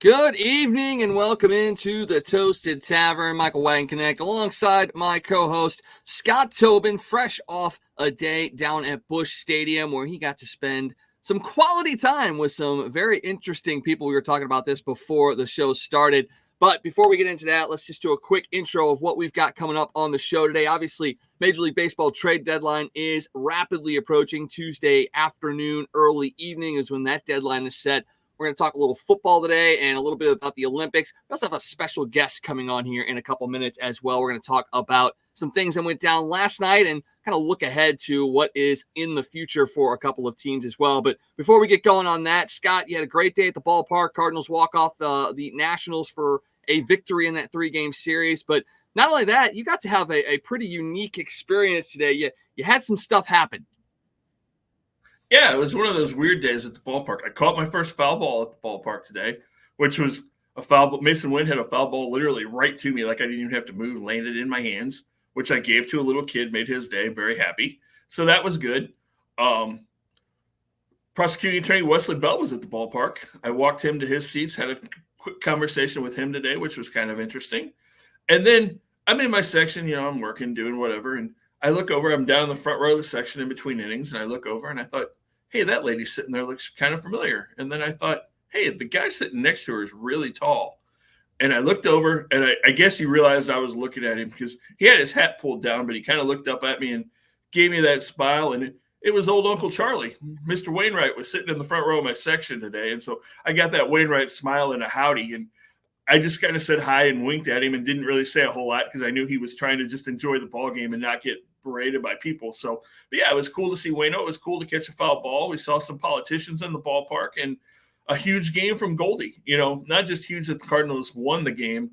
Good evening and welcome into the Toasted Tavern. Michael Wagenknecht alongside my co-host Scott Tobin, fresh off a day down at Busch Stadium where he got to spend some quality time with some very interesting people. We were talking about this before the show started. But before we get into that, let's just do a quick intro of what we've got coming up on the show today. Obviously, Major League Baseball trade deadline is rapidly approaching. Tuesday afternoon, early evening is when that deadline is set. We're going to talk a little football today and a little bit about the Olympics. We also have a special guest coming on here in a couple minutes as well. We're going to talk about some things that went down last night and kind of look ahead to what is in the future for a couple of teams as well. But before we get going on that, Scott, you had a great day at the ballpark. Cardinals walk off the Nationals for a victory in that 3-game series. But not only that, you got to have a pretty unique experience today. You had some stuff happen. Yeah, it was one of those weird days at the ballpark. I caught my first foul ball at the ballpark today, which was a foul ball. Mason Wynn had a foul ball literally right to me, like I didn't even have to move, landed in my hands, which I gave to a little kid, made his day, very happy. So that was good. Prosecuting attorney Wesley Bell was at the ballpark. I walked him to his seats, had a quick conversation with him today, which was kind of interesting. And then I'm in my section, I'm working, doing whatever, and I look over, I'm down in the front row of the section in between innings, and I look over and I thought, hey, that lady sitting there looks kind of familiar. And then I thought, hey, the guy sitting next to her is really tall. And I looked over, and I guess he realized I was looking at him because he had his hat pulled down, but he kind of looked up at me and gave me that smile. And it was old Uncle Charlie. Mr. Wainwright was sitting in the front row of my section today. And so I got that Wainwright smile and a howdy. And I just kind of said hi and winked at him and didn't really say a whole lot because I knew he was trying to just enjoy the ball game and not get berated by people. So, but yeah, it was cool to see Wayno. It was cool to catch a foul ball. We saw some politicians in the ballpark and a huge game from Goldie. Not just huge that the Cardinals won the game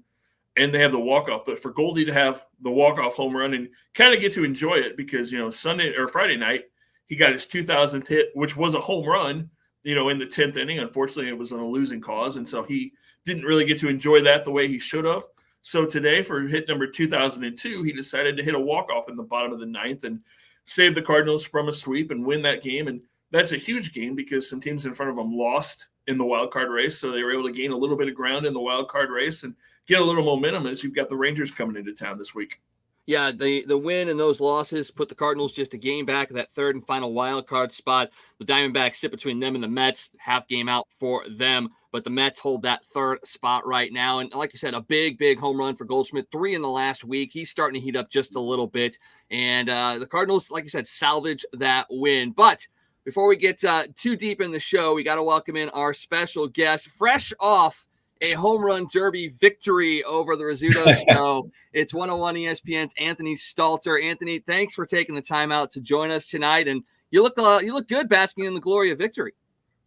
and they have the walk-off, but for Goldie to have the walk-off home run and kind of get to enjoy it because, Sunday or Friday night, he got his 2000th hit, which was a home run, in the 10th inning. Unfortunately, it was on a losing cause. And so he didn't really get to enjoy that the way he should have. So today, for hit number 2002, he decided to hit a walk-off in the bottom of the ninth and save the Cardinals from a sweep and win that game. And that's a huge game because some teams in front of them lost in the wild card race. So they were able to gain a little bit of ground in the wild card race and get a little momentum as you've got the Rangers coming into town this week. Yeah, the win and those losses put the Cardinals just a game back of that third and final wild card spot. The Diamondbacks sit between them and the Mets, half game out for them. But the Mets hold that third spot right now. And like you said, a big home run for Goldschmidt, 3 in the last week. He's starting to heat up just a little bit. And the Cardinals, like you said, salvage that win. But before we get too deep in the show, we got to welcome in our special guest, fresh off a home run derby victory over the Rizzuto Show. It's 101 ESPN's Anthony Stalter. Anthony, thanks for taking the time out to join us tonight. And you look good basking in the glory of victory.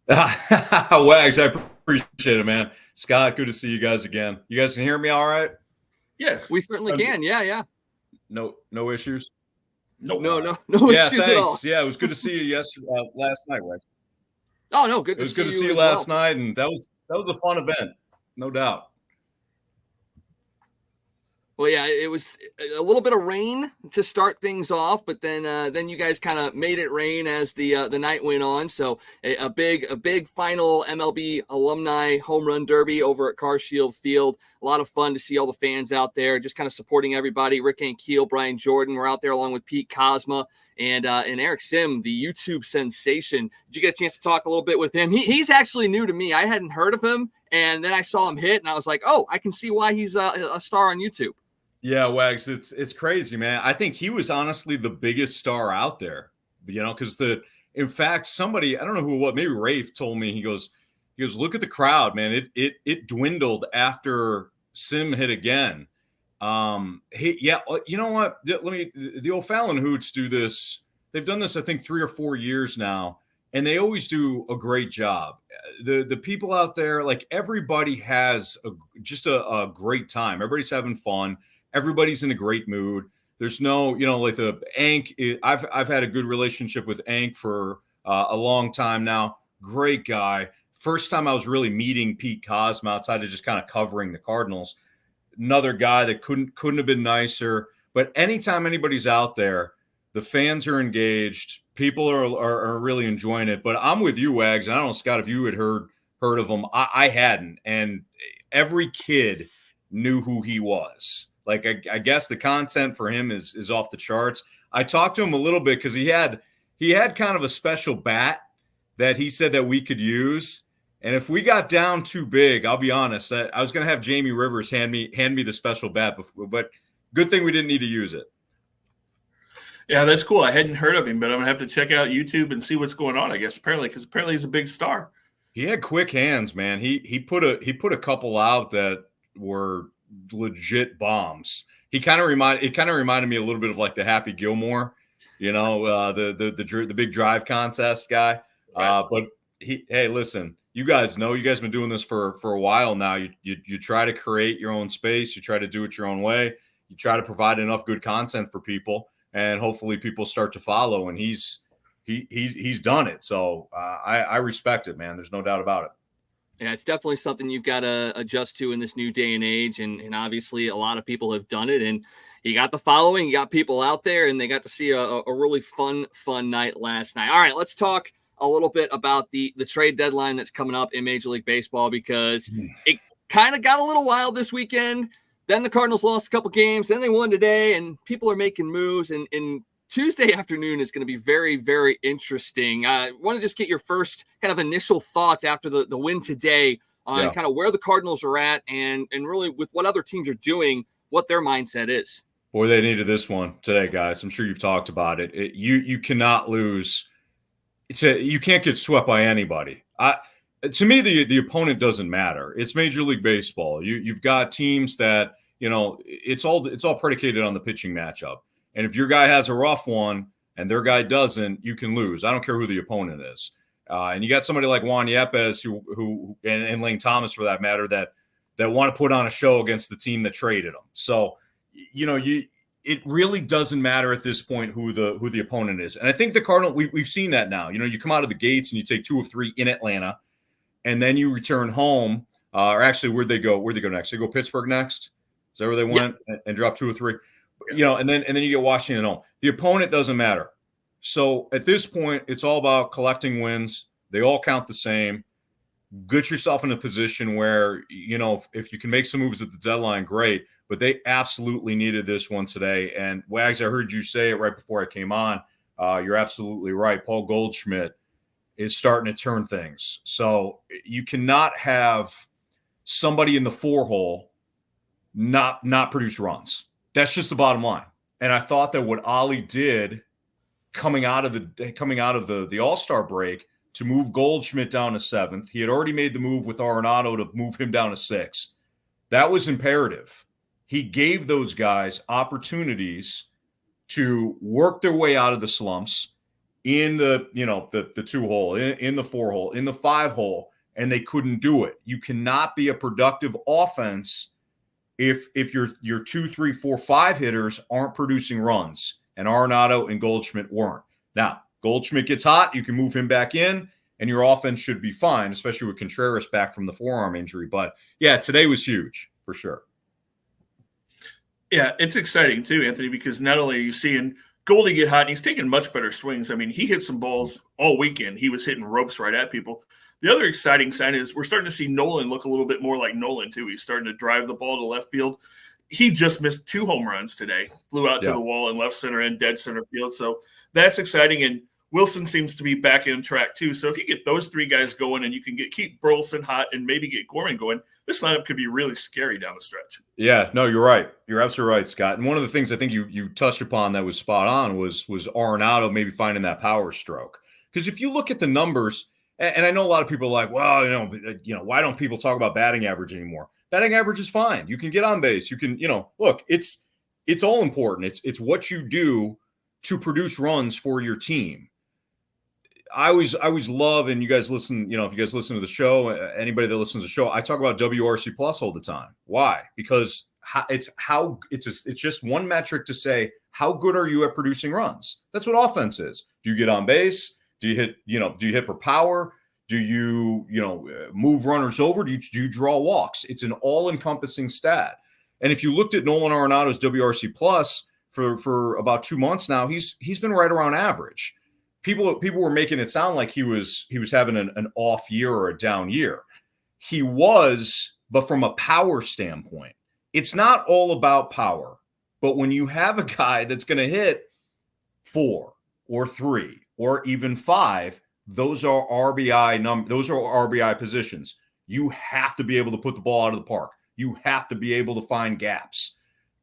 Wags, I appreciate it, man. Scott, good to see you guys again. You guys can hear me all right? Yeah, we certainly can. Yeah. No issues? No yeah, issues at all. Yeah, it was good to see you last night, Wags. Oh, no, good to see you. It was good to see you last night, and that was a fun event. No doubt. Well, yeah, it was a little bit of rain to start things off, but then you guys kind of made it rain as the night went on. So a big final MLB alumni home run derby over at Carshield Field. A lot of fun to see all the fans out there, just kind of supporting everybody. Rick Ankiel, Brian Jordan were out there along with Pete Cosma and Eric Sim, the YouTube sensation. Did you get a chance to talk a little bit with him? He's actually new to me. I hadn't heard of him, and then I saw him hit, and I was like, oh, I can see why he's a star on YouTube. Yeah, Wags, it's crazy, man. I think he was honestly the biggest star out there, because in fact, somebody, I don't know who, maybe Rafe told me, he goes, look at the crowd, man. It dwindled after Sim hit again. You know what? The O'Fallon Hoots do this. They've done this, I think, 3 or 4 years now, and they always do a great job. The people out there, like everybody has just a great time. Everybody's having fun. Everybody's in a great mood. There's no, like the Ank. I've had a good relationship with Ank for a long time now. Great guy. First time I was really meeting Pete Cosma outside of just kind of covering the Cardinals. Another guy that couldn't have been nicer. But anytime anybody's out there, the fans are engaged. People are really enjoying it. But I'm with you, Wags. I don't know, Scott, if you had heard heard of him. I hadn't, and every kid knew who he was. Like, I guess the content for him is off the charts. I talked to him a little bit because he had kind of a special bat that he said that we could use. And if we got down too big, I'll be honest, I was going to have Jamie Rivers hand me the special bat before, but good thing we didn't need to use it. Yeah, that's cool. I hadn't heard of him, but I'm gonna have to check out YouTube and see what's going on. I guess apparently he's a big star. He had quick hands, man. He put a couple out that were legit bombs. It kind of reminded me a little bit of like the Happy Gilmore, the big drive contest guy. Right. But hey, listen, you guys been doing this for a while now. You try to create your own space. You try to do it your own way. You try to provide enough good content for people, and hopefully people start to follow. And he's done it. So I respect it, man. There's no doubt about it. Yeah, it's definitely something you've got to adjust to in this new day and age. And obviously a lot of people have done it, and you got the following, you got people out there, and they got to see a really fun night last night. All right, let's talk a little bit about the trade deadline that's coming up in Major League Baseball, because it kind of got a little wild this weekend. Then the Cardinals lost a couple games, then they won today, and people are making moves. And Tuesday afternoon is going to be very, very interesting. I want to just get your first kind of initial thoughts after the win today on kind of where the Cardinals are at, and really with what other teams are doing, what their mindset is. Boy, they needed this one today, guys. I'm sure you've talked about it. You cannot lose. You can't get swept by anybody. To me, the opponent doesn't matter. It's Major League Baseball. You've got teams that, it's all predicated on the pitching matchup. And if your guy has a rough one and their guy doesn't, you can lose. I don't care who the opponent is. And you got somebody like Juan Yepes who and Lane Thomas, for that matter, that want to put on a show against the team that traded them. So, it really doesn't matter at this point who the opponent is. And I think the Cardinals, we've seen that now. You come out of the gates and you take 2 of 3 in Atlanta, and then you return home. Or actually, where'd they go next? They go Pittsburgh next. Is that where they went and drop 2 or 3? And then you get Washington home. The opponent doesn't matter. So at this point, it's all about collecting wins. They all count the same. Get yourself in a position where, if you can make some moves at the deadline, great. But they absolutely needed this one today. And Wags, I heard you say it right before I came on. You're absolutely right. Paul Goldschmidt is starting to turn things. So you cannot have somebody in the 4-hole not produce runs. That's just the bottom line. And I thought that what Ollie did coming out of the All-Star break to move Goldschmidt down to 7th, he had already made the move with Arenado to move him down to 6th. That was imperative. He gave those guys opportunities to work their way out of the slumps in the 2-hole, in the 4-hole, in the 5-hole, and they couldn't do it. You cannot be a productive offense if your 2, 3, 4, 5 hitters aren't producing runs, and Arenado and Goldschmidt weren't. Now, Goldschmidt gets hot, you can move him back in, and your offense should be fine, especially with Contreras back from the forearm injury. But yeah, today was huge for sure. Yeah, it's exciting too, Anthony, because not only are you seeing Goldie get hot, and he's taking much better swings. I mean, he hit some balls all weekend. He was hitting ropes right at people. The other exciting sign is we're starting to see Nolan look a little bit more like Nolan too. He's starting to drive the ball to left field. He just missed 2 home runs today, flew out to the wall in left center and dead center field. So that's exciting. And Wilson seems to be back in track too. So if you get those 3 guys going and you can keep Burleson hot and maybe get Gorman going, this lineup could be really scary down the stretch. Yeah, no, you're right. You're absolutely right, Scott. And one of the things I think you touched upon that was spot on was Arenado maybe finding that power stroke. Because if you look at the numbers, and I know a lot of people are like, well, why don't people talk about batting average anymore? Batting average is fine. You can get on base. You can, look, it's all important. It's what you do to produce runs for your team. I always love, and you guys listen, if you guys listen to the show, anybody that listens to the show, I talk about WRC plus all the time. Why? Because it's just one metric to say, how good are you at producing runs? That's what offense is. Do you get on base? Do you hit for power? Do you move runners over? Do you draw walks? It's an all-encompassing stat. And if you looked at Nolan Arenado's WRC plus for about 2 months now, he's been right around average. People were making it sound like he was having an off year or a down year. he was, but from a power standpoint. It's not all about power, but when you have a guy that's going to hit 4 or 3 or even 5, those are RBI positions. You have to be able to put the ball out of the park. You have to be able to find gaps.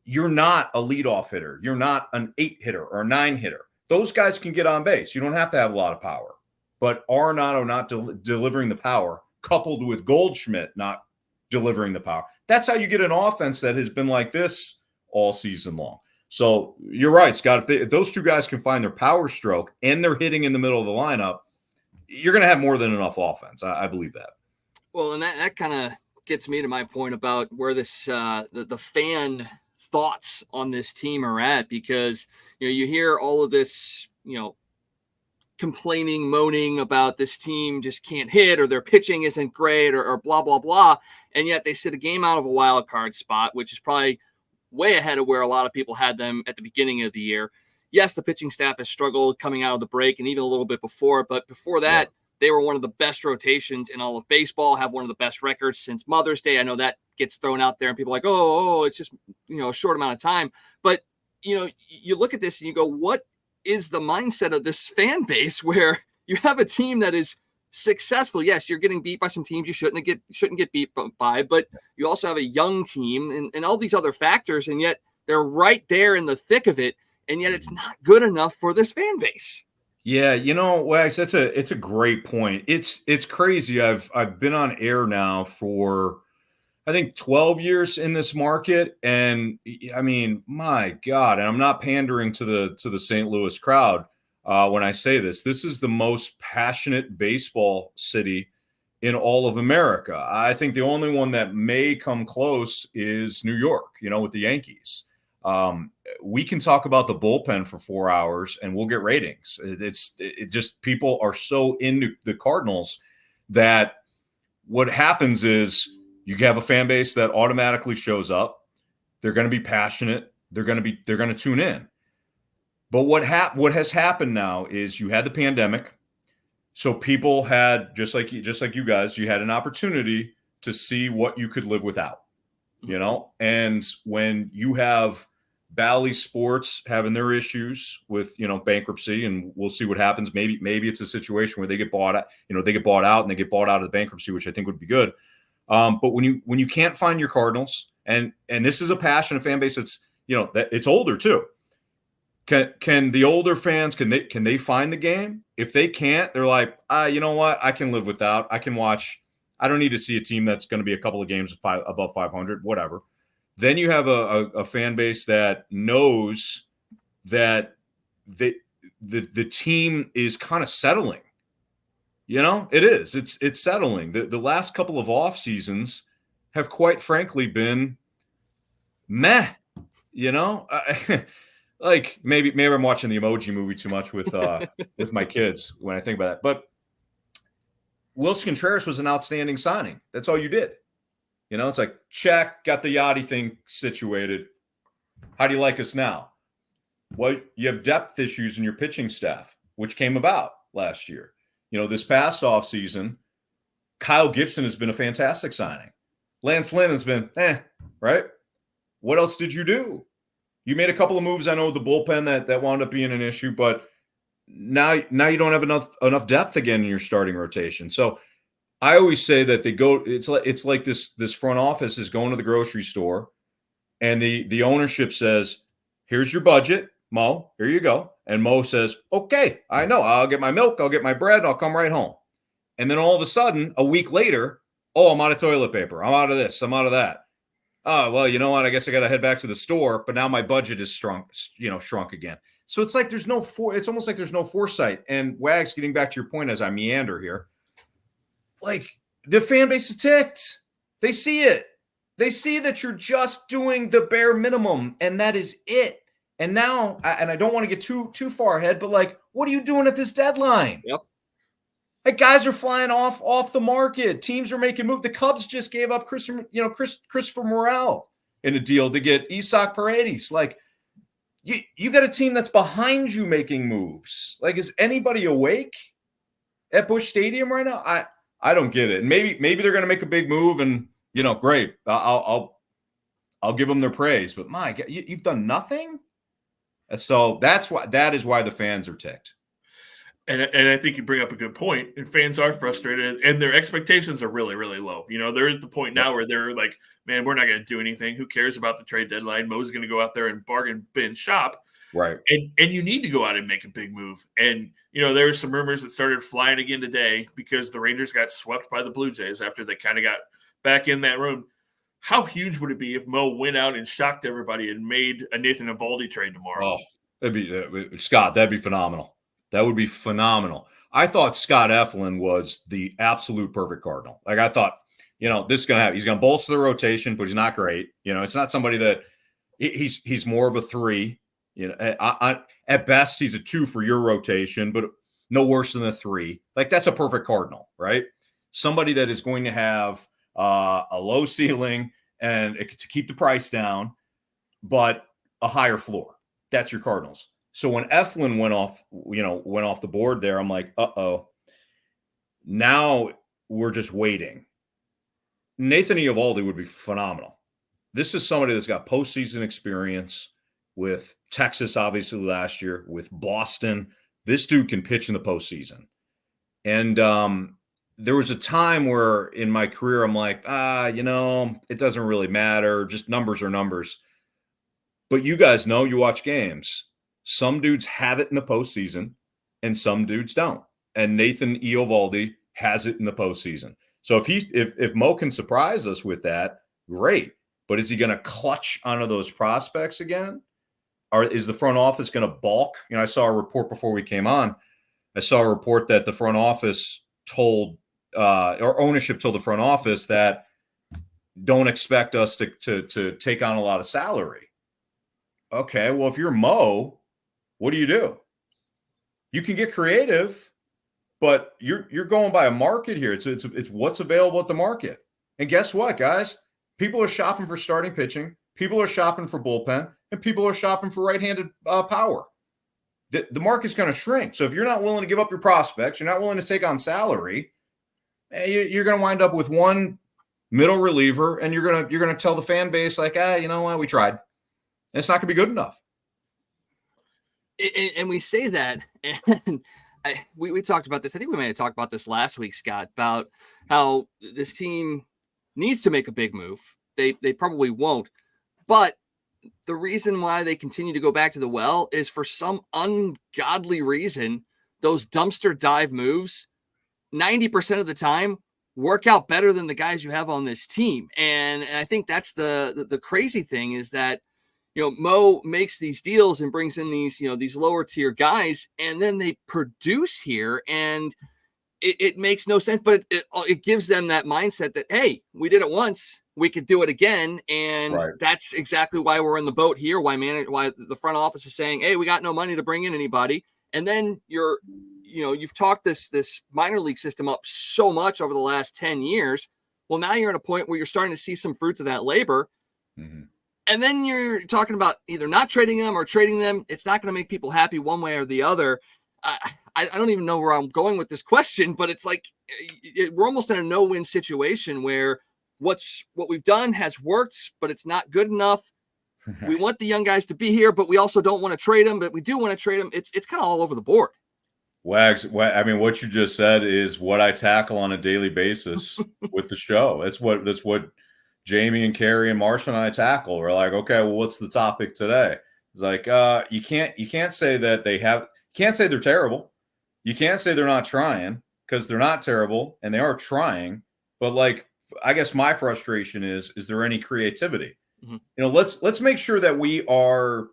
You're not a leadoff hitter. You're not an 8 hitter or a 9 hitter. Those guys can get on base. You don't have to have a lot of power. But Arenado not delivering the power, coupled with Goldschmidt not delivering the power, that's how you get an offense that has been like this all season long. So you're right, Scott. If those two guys can find their power stroke and they're hitting in the middle of the lineup, you're going to have more than enough offense. I believe that. Well, and that kind of gets me to my point about where this the fan thoughts on this team are at, because you hear all of this complaining, moaning about this team just can't hit, or their pitching isn't great, or blah blah blah, and yet they sit a game out of a wild card spot, which is probably way ahead of where a lot of people had them at the beginning of the year. Yes, the pitching staff has struggled coming out of the break and even a little bit before, but before that, they were one of the best rotations in all of baseball, have one of the best records since Mother's Day. I know that gets thrown out there and people are like, oh, it's just, a short amount of time. But, you look at this and you go, what is the mindset of this fan base where you have a team that is successful? Yes, you're getting beat by some teams you shouldn't get beat by, but you also have a young team and all these other factors, and yet they're right there in the thick of it, and yet it's not good enough for this fan base. Yeah, Wags, it's a great point. It's crazy. I've been on air now for I think 12 years in this market, and I mean, my God, and I'm not pandering to the St. Louis crowd when I say this. This is the most passionate baseball city in all of America. I think the only one that may come close is New York, with the Yankees. We can talk about the bullpen for 4 hours and we'll get ratings. It just, people are so into the Cardinals that what happens is you have a fan base that automatically shows up. They're going to be passionate. They're going to tune in. But what has happened now is you had the pandemic. So people had, just like you guys, you had an opportunity to see what you could live without, and when you have Bally Sports having their issues with, bankruptcy, and we'll see what happens. Maybe it's a situation where they get bought out, and they get bought out of the bankruptcy, which I think would be good. But when you can't find your Cardinals, and this is a passionate fan base, it's, that it's older too. Can the older fans, can they find the game? If they can't, they're like, you know what? I can live without. I can watch. I don't need to see a team that's going to be a couple of games above 500, whatever. Then you have a fan base that knows that the team is kind of settling. It is. It's settling. The last couple of off seasons have, quite frankly, been meh. Like maybe I'm watching the Emoji Movie too much with my kids when I think about that. But Wilson Contreras was an outstanding signing. That's all you did. It's like, check, got the Yachty thing situated. How do you like us now? Well, you have depth issues in your pitching staff, which came about last year. This past offseason, Kyle Gibson has been a fantastic signing. Lance Lynn has been, right? What else did you do? You made a couple of moves. I know the bullpen that wound up being an issue, but now you don't have enough depth again in your starting rotation. So I always say that it's like this front office is going to the grocery store, and the ownership says, here's your budget, Mo, here you go. And Mo says, okay, I know, I'll get my milk, I'll get my bread, I'll come right home. And then all of a sudden, a week later, I'm out of toilet paper, I'm out of this, I'm out of that. Oh, well, you know what? I guess I got to head back to the store, but now my budget is shrunk again. So it's like it's almost like there's no foresight. And Wags, getting back to your point as I meander here, like, the fan base is ticked. They see it. They see that you're just doing the bare minimum, and that is it. And now, and I don't want to get too far ahead, but like, what are you doing at this deadline? Yep. Like, guys are flying off the market. Teams are making moves. The Cubs just gave up Christopher Morel in a deal to get Isaac Paredes. Like, you got a team that's behind you making moves. Like, is anybody awake at Busch Stadium right now? I don't get it. And maybe they're going to make a big move, and great. I'll give them their praise. But my God, you've done nothing. So that is why the fans are ticked. And I think you bring up a good point. And fans are frustrated, and their expectations are really, really low. They're at the point now where they're like, man, we're not going to do anything. Who cares about the trade deadline? Mo's going to go out there and bargain bin shop. Right. And you need to go out and make a big move. And, there were some rumors that started flying again today because the Rangers got swept by the Blue Jays after they kind of got back in that room. How huge would it be if Mo went out and shocked everybody and made a Nathan Eovaldi trade tomorrow? Oh, Scott, that'd be phenomenal. That would be phenomenal. I thought Scott Eflin was the absolute perfect Cardinal. Like I thought, this is going to happen. He's going to bolster the rotation, but he's not great. It's not somebody that he's more of a 3. At best, he's a 2 for your rotation, but no worse than a 3. Like that's a perfect Cardinal, right? Somebody that is going to have a low ceiling and to keep the price down, but a higher floor. That's your Cardinals. So when Eflin went off the board there, I'm like, uh-oh. Now we're just waiting. Nathan Eovaldi would be phenomenal. This is somebody that's got postseason experience with Texas, obviously, last year, with Boston. This dude can pitch in the postseason. And there was a time where in my career, I'm like, it doesn't really matter. Just numbers are numbers. But you guys know, you watch games. Some dudes have it in the postseason and some dudes don't. And Nathan Eovaldi has it in the postseason. So if Mo can surprise us with that, great. But is he going to clutch onto those prospects again? Or is the front office going to balk? I saw a report before we came on. I saw a report that the front office told or ownership told the front office that don't expect us to take on a lot of salary. Okay, well, if you're Mo, what do? You can get creative, but you're going by a market here. It's what's available at the market. And guess what, guys? People are shopping for starting pitching. People are shopping for bullpen, and people are shopping for right-handed power. The market's going to shrink. So if you're not willing to give up your prospects, you're not willing to take on salary, you're going to wind up with one middle reliever, and you're going to tell the fan base like, you know what, we tried. And it's not going to be good enough. And we say that, and we talked about this. I think we may have talked about this last week, Scott, about how this team needs to make a big move. They probably won't. But the reason why they continue to go back to the well is for some ungodly reason, those dumpster dive moves, 90% of the time, work out better than the guys you have on this team. And I think that's the crazy thing is that, Mo makes these deals and brings in these lower tier guys, and then they produce here, and it makes no sense, but it gives them that mindset that, hey, we did it once, we could do it again. And right. That's exactly why we're in the boat here. Why the front office is saying, hey, we got no money to bring in anybody. And then you've talked this minor league system up so much over the last 10 years. Well, now you're at a point where you're starting to see some fruits of that labor. Mm-hmm. And then you're talking about either not trading them or trading them. It's not going to make people happy one way or the other. I don't even know where I'm going with this question, but it's like we're almost in a no-win situation where what we've done has worked, but it's not good enough. We want the young guys to be here, but we also don't want to trade them, but we do want to trade them. It's kind of all over the board. Wags, I mean, what you just said is what I tackle on a daily basis with the show. That's what Jamie and Carrie and Marsha and I tackle. We're like, okay, well, what's the topic today? It's like, you can't say that can't say they're terrible. You can't say they're not trying because they're not terrible and they are trying. But like, I guess my frustration is there any creativity? Mm-hmm. Let's make sure that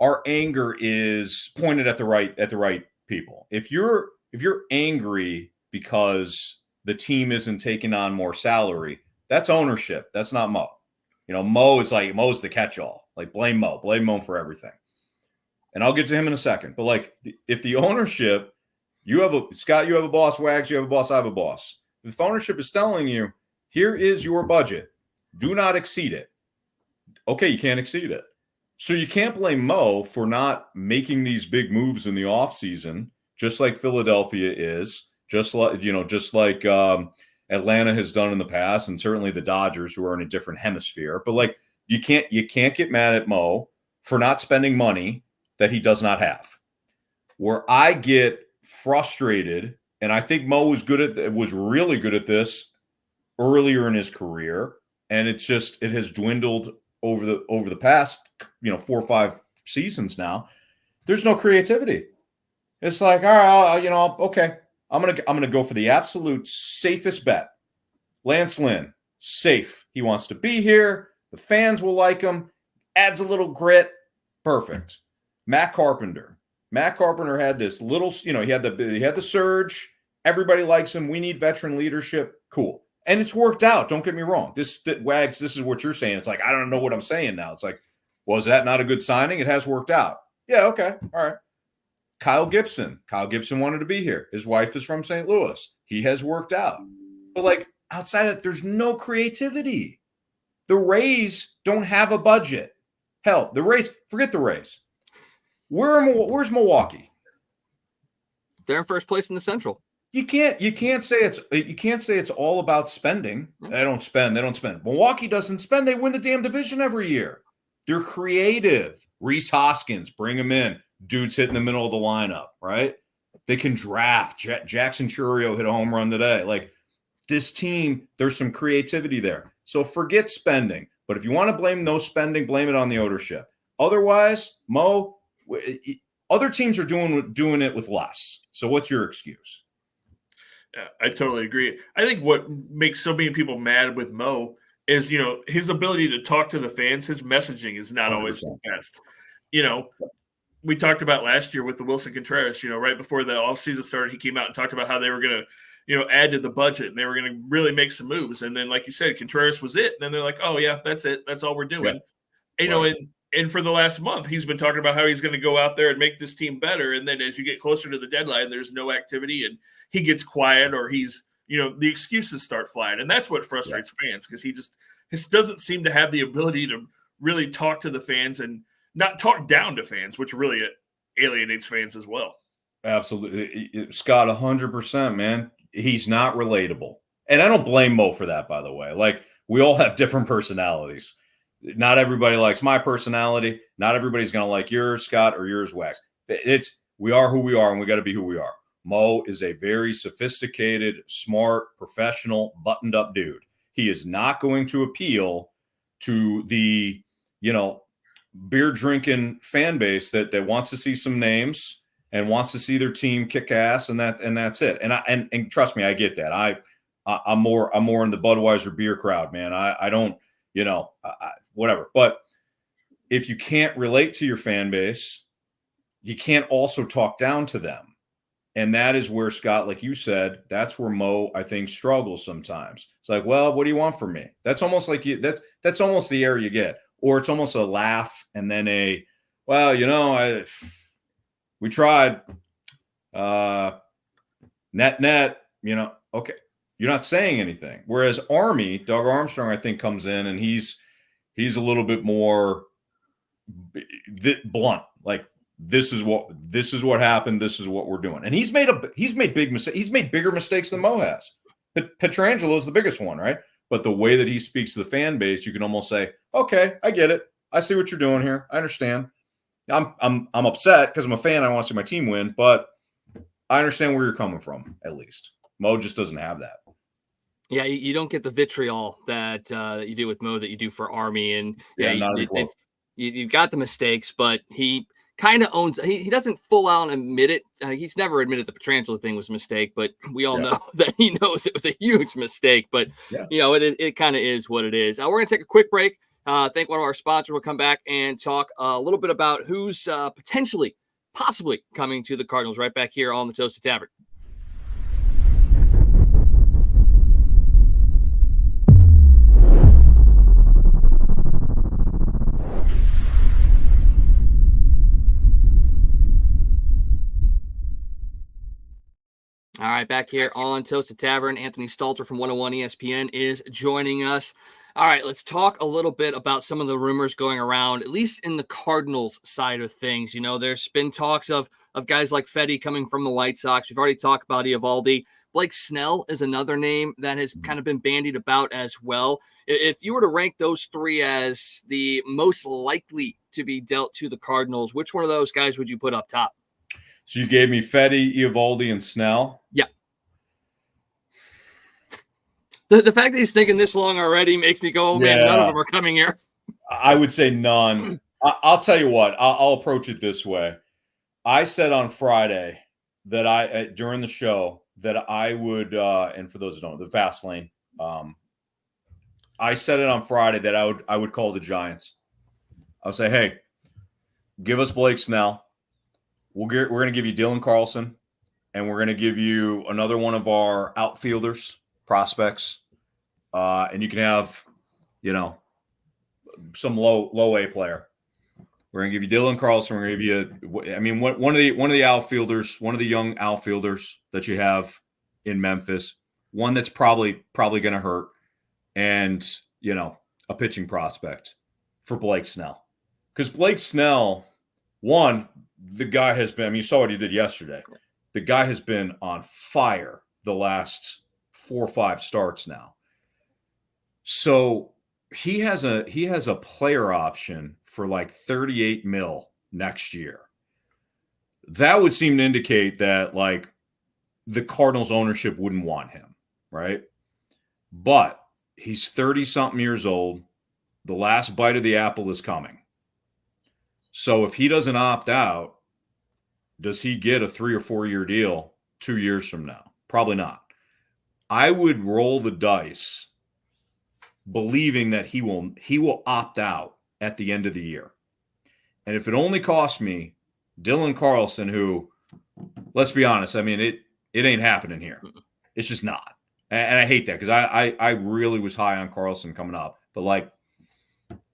our anger is pointed at the right people. If you're angry because the team isn't taking on more salary, that's ownership. That's not Mo. Mo's the catch-all. Like blame Mo for everything. And I'll get to him in a second. But like, if the ownership, Scott, you have a boss, Wags, you have a boss, I have a boss. If ownership is telling you, here is your budget, do not exceed it. Okay, you can't exceed it. So you can't blame Mo for not making these big moves in the offseason, just like Philadelphia is, just like Atlanta has done in the past, and certainly the Dodgers, who are in a different hemisphere. But like you can't get mad at Mo for not spending money that he does not have. Where I get frustrated, and I think Mo was really good at this earlier in his career, and it has dwindled over the past 4 or 5 seasons now. There's no creativity. It's like, all right, okay, I'm gonna go for the absolute safest bet. Lance Lynn, safe. He wants to be here. The fans will like him. Adds a little grit. Perfect. Matt Carpenter had this little, he had the surge. Everybody likes him. We need veteran leadership. Cool. And it's worked out. Don't get me wrong. Wags, this is what you're saying. It's like, I don't know what I'm saying now. It's like, was that not a good signing? It has worked out. Yeah, okay. All right. Kyle Gibson wanted to be here. His wife is from St. Louis. He has worked out. But like outside of it, there's no creativity. The Rays don't have a budget. Hell, the Rays, forget the Rays. Where's Milwaukee? They're in first place in the Central. You can't say it's all about spending. They don't spend. Milwaukee doesn't spend. They win the damn division every year. They're creative. Rhys Hoskins, bring him in. Dude's hitting the middle of the lineup, right? They can draft. Jackson Churio hit a home run today. Like this team, there's some creativity there. So forget spending. But if you want to blame no spending, blame it on the ownership. Otherwise, Mo, other teams are doing it with less. So what's your excuse? Yeah, I totally agree. I think what makes so many people mad with Mo is, his ability to talk to the fans. His messaging is not 100%. Always the best. We talked about last year with the Wilson Contreras, right before the offseason started, he came out and talked about how they were going to, add to the budget and they were going to really make some moves. And then, like you said, Contreras was it. And then they're like, oh, yeah, that's it. That's all we're doing. Yeah. And for the last month, he's been talking about how he's going to go out there and make this team better. And then as you get closer to the deadline, there's no activity and he gets quiet or he's, the excuses start flying. And that's what frustrates fans because he doesn't seem to have the ability to really talk to the fans and not talk down to fans, which really alienates fans as well. Absolutely. Scott, 100%, man. He's not relatable. And I don't blame Mo for that, by the way. Like, we all have different personalities. Not everybody likes my personality. Not everybody's going to like yours, Scott, or yours, Wax. We are who we are, and we got to be who we are. Mo is a very sophisticated, smart, professional, buttoned-up dude. He is not going to appeal to the, beer-drinking fan base that wants to see some names and wants to see their team kick ass, and that's it. And trust me, I get that. I'm more in the Budweiser beer crowd, man. I don't, whatever. But if you can't relate to your fan base, you can't also talk down to them. And that is where, Scott, like you said, that's where Mo, I think, struggles sometimes. It's like, well, what do you want from me? That's almost like that's almost the air you get. Or it's almost a laugh and then we tried. Net, okay. You're not saying anything. Whereas Army, Doug Armstrong, I think, comes in and he's a little bit more blunt. Like, this is what happened. This is what we're doing. And he's made big mistakes. He's made bigger mistakes than Mo has. Petrangelo is the biggest one, right? But the way that he speaks to the fan base, you can almost say, okay, I get it. I see what you're doing here. I understand. I'm upset because I'm a fan. I want to see my team win, but I understand where you're coming from, at least. Mo just doesn't have that. Yeah, you don't get the vitriol that you do with Mo that you do for Army. And you've got the mistakes, but he kind of owns – he doesn't full out admit it. He's never admitted the Petrangelo thing was a mistake, but we all know that he knows it was a huge mistake. But, it kind of is what it is. We're going to take a quick break. Thank one of our sponsors. We'll come back and talk a little bit about who's possibly coming to the Cardinals right back here on the Toasted Tavern. All right, back here on Toasted Tavern, Anthony Stalter from 101 ESPN is joining us. All right, let's talk a little bit about some of the rumors going around, at least in the Cardinals side of things. There's been talks of guys like Fedde coming from the White Sox. We've already talked about Eovaldi. Blake Snell is another name that has kind of been bandied about as well. If you were to rank those three as the most likely to be dealt to the Cardinals, which one of those guys would you put up top? So you gave me Fetty, Eovaldi, and Snell. Yeah. The fact that he's thinking this long already makes me go, oh, man, none of them are coming here. I would say none. I'll tell you what. I'll approach it this way. I said on Friday that during the show that I would, and for those who don't know, the fast lane. I said it on Friday that I would call the Giants. I'll say, hey, give us Blake Snell. We're going to give you Dylan Carlson, and we're going to give you another one of our outfielders, prospects, and you can have, some low A player. We're going to give you Dylan Carlson. We're going to give you, one of the outfielders, one of the young outfielders that you have in Memphis, one that's probably going to hurt, and a pitching prospect for Blake Snell, because Blake Snell, the guy has been. You saw what he did yesterday. The guy has been on fire the last 4 or 5 starts now. So he has a player option for like $38 million next year. That would seem to indicate that like the Cardinals ownership wouldn't want him, right? But he's 30-something years old. The last bite of the apple is coming. So if he doesn't opt out, does he get a 3 or 4 year deal 2 years from now? Probably not. I would roll the dice believing that he will opt out at the end of the year. And if it only costs me Dylan Carlson, who, let's be honest, it ain't happening here. It's just not. And I hate that because I really was high on Carlson coming up. But like,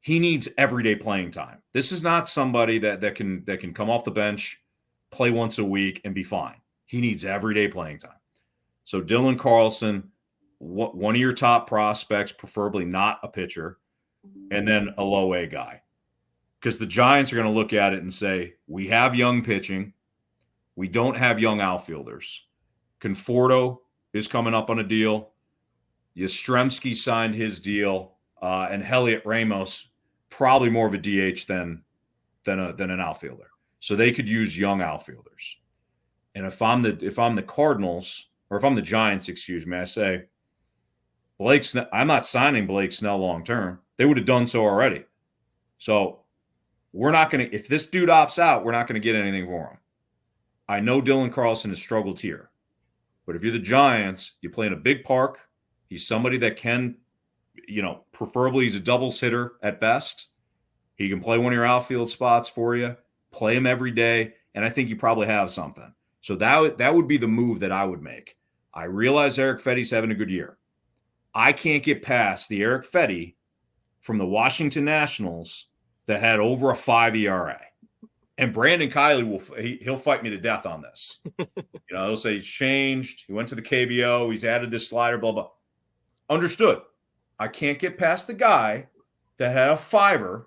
he needs everyday playing time. This is not somebody that can come off the bench, play once a week, and be fine. He needs everyday playing time. So Dylan Carlson, one of your top prospects, preferably not a pitcher, and then a low A guy. Because the Giants are going to look at it and say, we have young pitching. We don't have young outfielders. Conforto is coming up on a deal. Yastrzemski signed his deal. And Heliot Ramos, probably more of a DH than an outfielder. So they could use young outfielders. And if I'm the Cardinals, or if I'm the Giants, I say, Blake Snell, I'm not signing Blake Snell long term. They would have done so already. So we're not going to, if this dude opts out, we're not going to get anything for him. I know Dylan Carlson has struggled here. But if you're the Giants, you play in a big park. He's somebody that can, preferably he's a doubles hitter at best. He can play one of your outfield spots for you. Play him every day. And I think you probably have something. So that would be the move that I would make. I realize Eric Fetty's having a good year. I can't get past the Eric Fetty from the Washington Nationals that had over a 5 ERA. And Brandon Kiley he'll fight me to death on this. He'll say he's changed. He went to the KBO. He's added this slider, blah, blah. Understood. I can't get past the guy that had a 5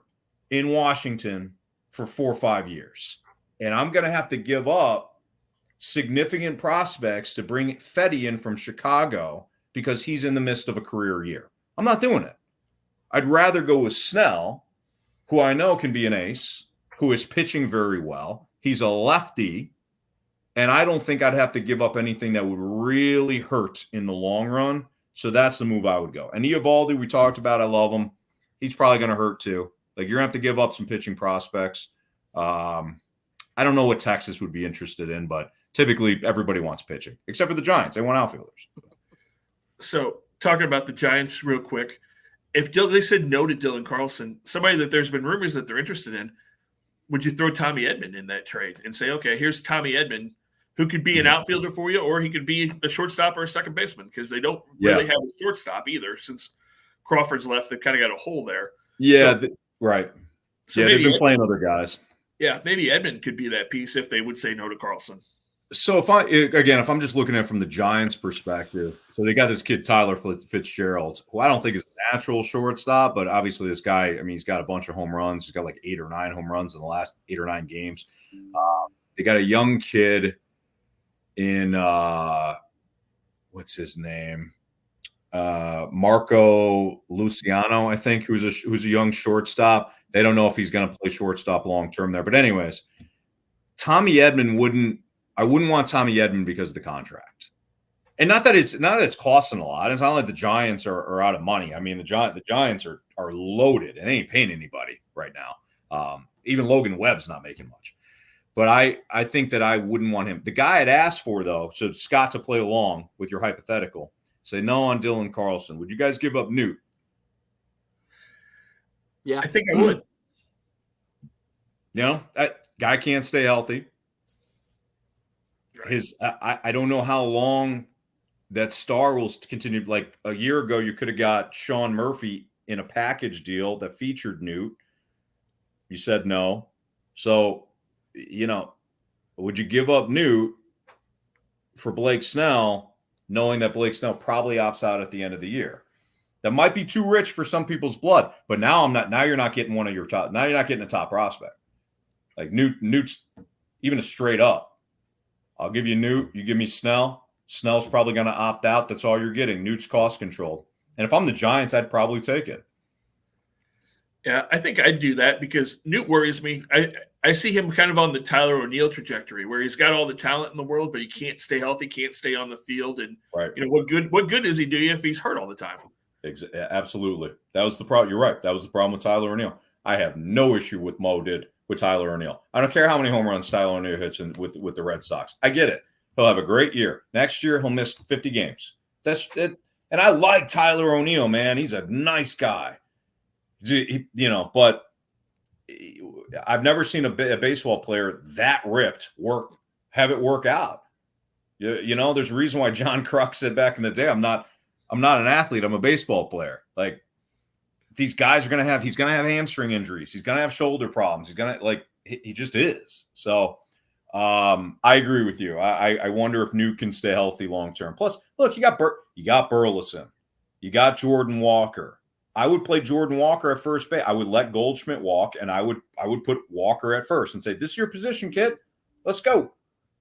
in Washington for 4 or 5 years. And I'm going to have to give up significant prospects to bring Fetty in from Chicago because he's in the midst of a career year. I'm not doing it. I'd rather go with Snell, who I know can be an ace, who is pitching very well. He's a lefty, and I don't think I'd have to give up anything that would really hurt in the long run. So that's the move I would go. And Eovaldi, we talked about, I love him. He's probably going to hurt too. Like, you're going to have to give up some pitching prospects. I don't know what Texas would be interested in, but typically everybody wants pitching, except for the Giants. They want outfielders. So talking about the Giants real quick, if they said no to Dylan Carlson, somebody that there's been rumors that they're interested in, would you throw Tommy Edman in that trade and say, okay, here's Tommy Edman, who could be an outfielder for you, or he could be a shortstop or a second baseman, because they don't really have a shortstop either. Since Crawford's left, they've kind of got a hole there. Yeah, right. So they've been playing other guys. Yeah, maybe Edman could be that piece if they would say no to Carlson. So if I'm just looking at it from the Giants' perspective, so they got this kid Tyler Fitzgerald, who I don't think is a natural shortstop, but obviously this guy, he's got a bunch of home runs. He's got like 8 or 9 home runs in the last 8 or 9 games. They got a young kid in what's his name? Marco Luciano, I think, who's a young shortstop. They don't know if he's going to play shortstop long term there. But anyways, Tommy Edman I wouldn't want Tommy Edman because of the contract. And not that it's costing a lot. It's not like the Giants are out of money. I mean, the Giants are loaded and they ain't paying anybody right now. Even Logan Webb's not making much. But I think that I wouldn't want him. The guy I'd asked for, though, so Scott, to play along with your hypothetical, say no on Dylan Carlson. Would you guys give up Newt? Yeah, I think I would. You know, that guy can't stay healthy. I don't know how long that star will continue. Like a year ago, you could have got Sean Murphy in a package deal that featured Newt. You said no. So, you know, would you give up Newt for Blake Snell, knowing that Blake Snell probably opts out at the end of the year? That might be too rich for some people's blood, but now you're not getting one of your top. Now you're not getting a top prospect. Like Newt's even a straight up. I'll give you Newt. You give me Snell. Snell's probably going to opt out. That's all you're getting. Newt's cost controlled. And if I'm the Giants, I'd probably take it. Yeah, I think I'd do that because Newt worries me. I see him kind of on the Tyler O'Neill trajectory where he's got all the talent in the world, but he can't stay healthy, can't stay on the field. And right. You know, what good does he do you if he's hurt all the time? Absolutely. That was the problem. You're right. That was the problem with Tyler O'Neill. I have no issue with Mo did with Tyler O'Neill. I don't care how many home runs Tyler O'Neill hits with the Red Sox. I get it. He'll have a great year. Next year, he'll miss 50 games. That's it. And I like Tyler O'Neill, man. He's a nice guy. You know, but I've never seen a baseball player that ripped have it work out. You know, there's a reason why John Kruk said back in the day, I'm not an athlete. I'm a baseball player. Like these guys he's going to have hamstring injuries. He's going to have shoulder problems. He's going to he just is. So I agree with you. I wonder if Newt can stay healthy long-term. Plus, look, you got Burleson. You got Jordan Walker. I would play Jordan Walker at first base. I would let Goldschmidt walk, and I would put Walker at first and say, this is your position, kid. Let's go.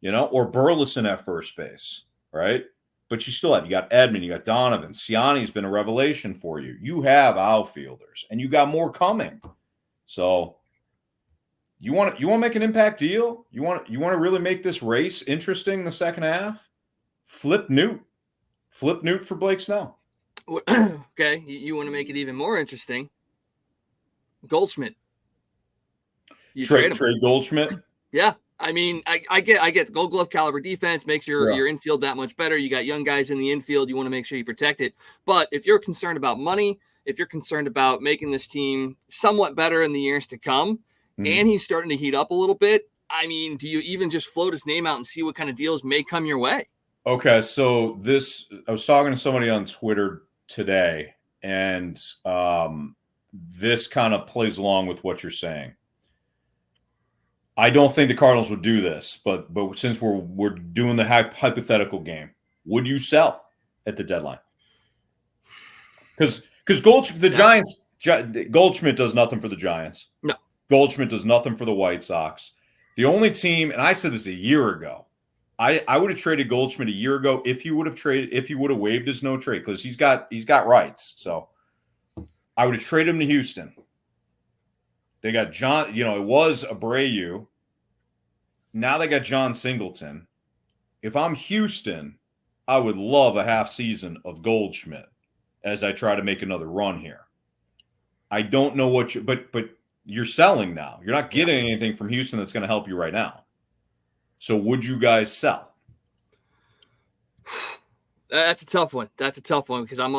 You know, or Burleson at first base, right? But you got Edman, you got Donovan. Siani's been a revelation for you. You have outfielders, and you got more coming. So you want to make an impact deal? You want to really make this race interesting in the second half? Flip Newt for Blake Snell. Okay, you want to make it even more interesting. Goldschmidt. You trade Goldschmidt? Yeah. I mean, I get Gold Glove caliber defense, makes your infield that much better. You got young guys in the infield. You want to make sure you protect it. But if you're concerned about money, if you're concerned about making this team somewhat better in the years to come, and he's starting to heat up a little bit, I mean, do you even just float his name out and see what kind of deals may come your way? Okay, so I was talking to somebody on Twitter today, and this kind of plays along with what you're saying. I don't think the Cardinals would do this, but since we're doing the hypothetical game, would you sell at the deadline? Because Giants, Goldschmidt does nothing for the Giants. No, Goldschmidt does nothing for the White Sox. The only team, and I said this a year ago, I would have traded Goldschmidt a year ago if he would have waived his no trade, because he's got rights. So I would have traded him to Houston. They got John, it was Abreu. Now they got John Singleton. If I'm Houston, I would love a half season of Goldschmidt as I try to make another run here. I don't know but you're selling now. You're not getting anything from Houston that's going to help you right now. So would you guys sell? That's a tough one. Because I'm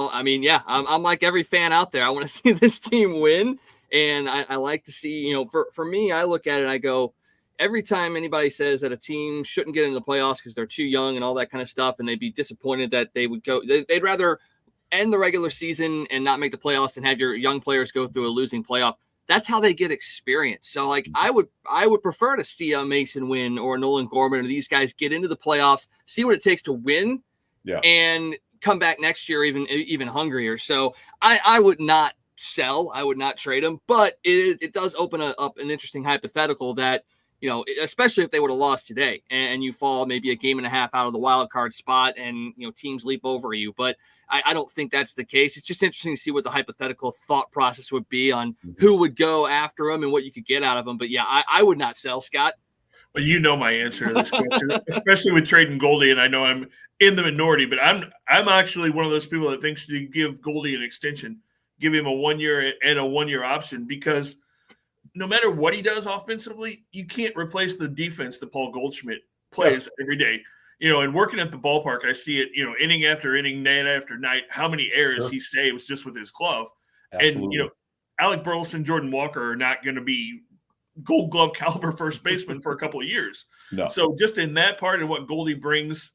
like every fan out there. I want to see this team win. And I like to see, for me, I look at it and I go, every time anybody says that a team shouldn't get into the playoffs because they're too young and all that kind of stuff, and they'd be disappointed that they would go, they'd rather end the regular season and not make the playoffs and have your young players go through a losing playoff. That's how they get experience. So, I would prefer to see a Mason Wynn or a Nolan Gorman or these guys get into the playoffs, see what it takes to win, and come back next year even hungrier. So, I would not sell. I would not trade him, but it does open up an interesting hypothetical that, especially if they would have lost today and you fall maybe a game and a half out of the wild card spot and, teams leap over you. But I don't think that's the case. It's just interesting to see what the hypothetical thought process would be on who would go after him and what you could get out of him. But yeah, I would not sell, Scott. Well, you know my answer to this question, especially with trading Goldie, and I know I'm in the minority, but I'm actually one of those people that thinks you give Goldie an extension, give him a 1 year and a 1 year option, because no matter what he does offensively, you can't replace the defense that Paul Goldschmidt plays every day. And working at the ballpark, I see it, inning after inning, night after night, how many errors he saves just with his glove. Absolutely. And, Alec Burleson, Jordan Walker are not going to be Gold Glove caliber first baseman for a couple of years. No. So just in that part and what Goldie brings,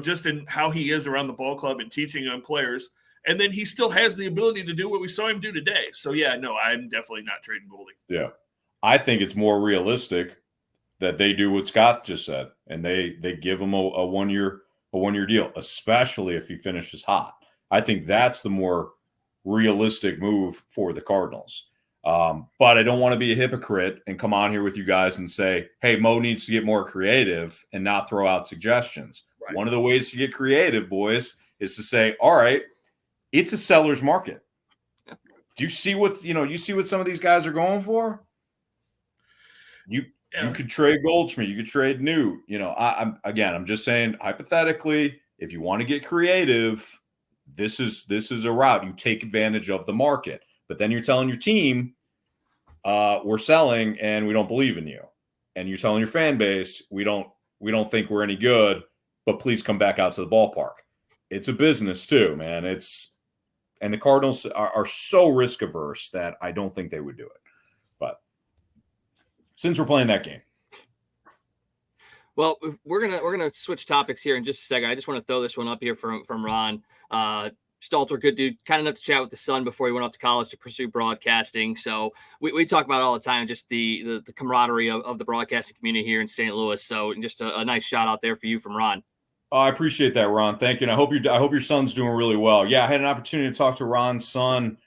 just in how he is around the ball club and teaching young players. And then he still has the ability to do what we saw him do today. So, yeah, no, I'm definitely not trading Goldie. Yeah. I think it's more realistic that they do what Scott just said, and they give him a 1 year deal, especially if he finishes hot. I think that's the more realistic move for the Cardinals. But I don't want to be a hypocrite and come on here with you guys and say, hey, Mo needs to get more creative and not throw out suggestions. Right. One of the ways to get creative, boys, is to say, all right, it's a seller's market. Do you see what some of these guys are going for? You could trade Goldschmidt, you could trade Newt. I'm just saying hypothetically, if you want to get creative, this is a route. You take advantage of the market. But then you're telling your team, we're selling and we don't believe in you. And you're telling your fan base, we don't think we're any good, but please come back out to the ballpark. It's a business too, man. And the Cardinals are so risk averse that I don't think they would do it. But since we're playing that game. Well, we're gonna switch topics here in just a second. I just want to throw this one up here from Ron. Stalter, good dude, kind enough to chat with his son before he went off to college to pursue broadcasting. So we talk about it all the time, just the camaraderie of the broadcasting community here in St. Louis. So just a nice shout out there for you from Ron. Oh, I appreciate that, Ron. Thank you. And I hope your son's doing really well. Yeah, I had an opportunity to talk to Ron's son.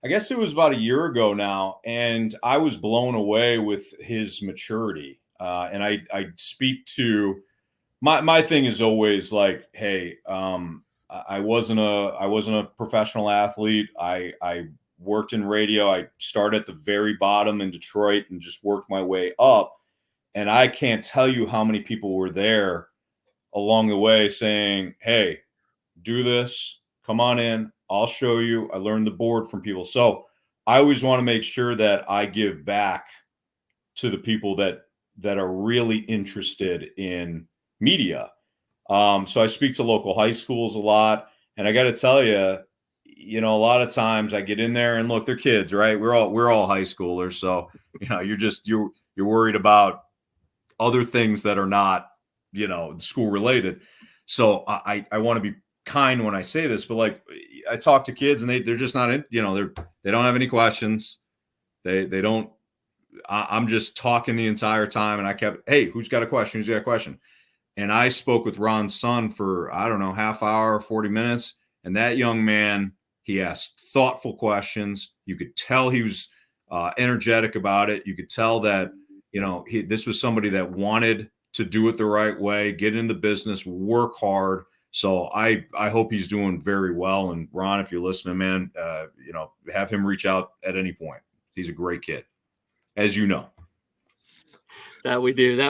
I guess it was about a year ago now, and I was blown away with his maturity. And I speak to my thing is always like, hey, I wasn't a professional athlete. I worked in radio. I started at the very bottom in Detroit and just worked my way up. And I can't tell you how many people were there along the way saying, hey, do this, come on in, I'll show you. I learned the board from people. So I always want to make sure that I give back to the people that are really interested in media. So I speak to local high schools a lot, and I got to tell you, a lot of times I get in there and look, they're kids, right? We're all high schoolers. So, you're worried about other things that are not, school related. So I want to be kind when I say this, but like I talk to kids and they're just not in, they don't have any questions. They don't, I'm just talking the entire time. And I kept, hey, who's got a question? Who's got a question? And I spoke with Ron's son for, I don't know, half hour, 40 minutes. And that young man, he asked thoughtful questions. You could tell he was energetic about it. You could tell that, this was somebody that wanted to do it the right way, get in the business, work hard. So I hope he's doing very well. And Ron, if you're listening, man, have him reach out at any point. He's a great kid, as you know. That we do.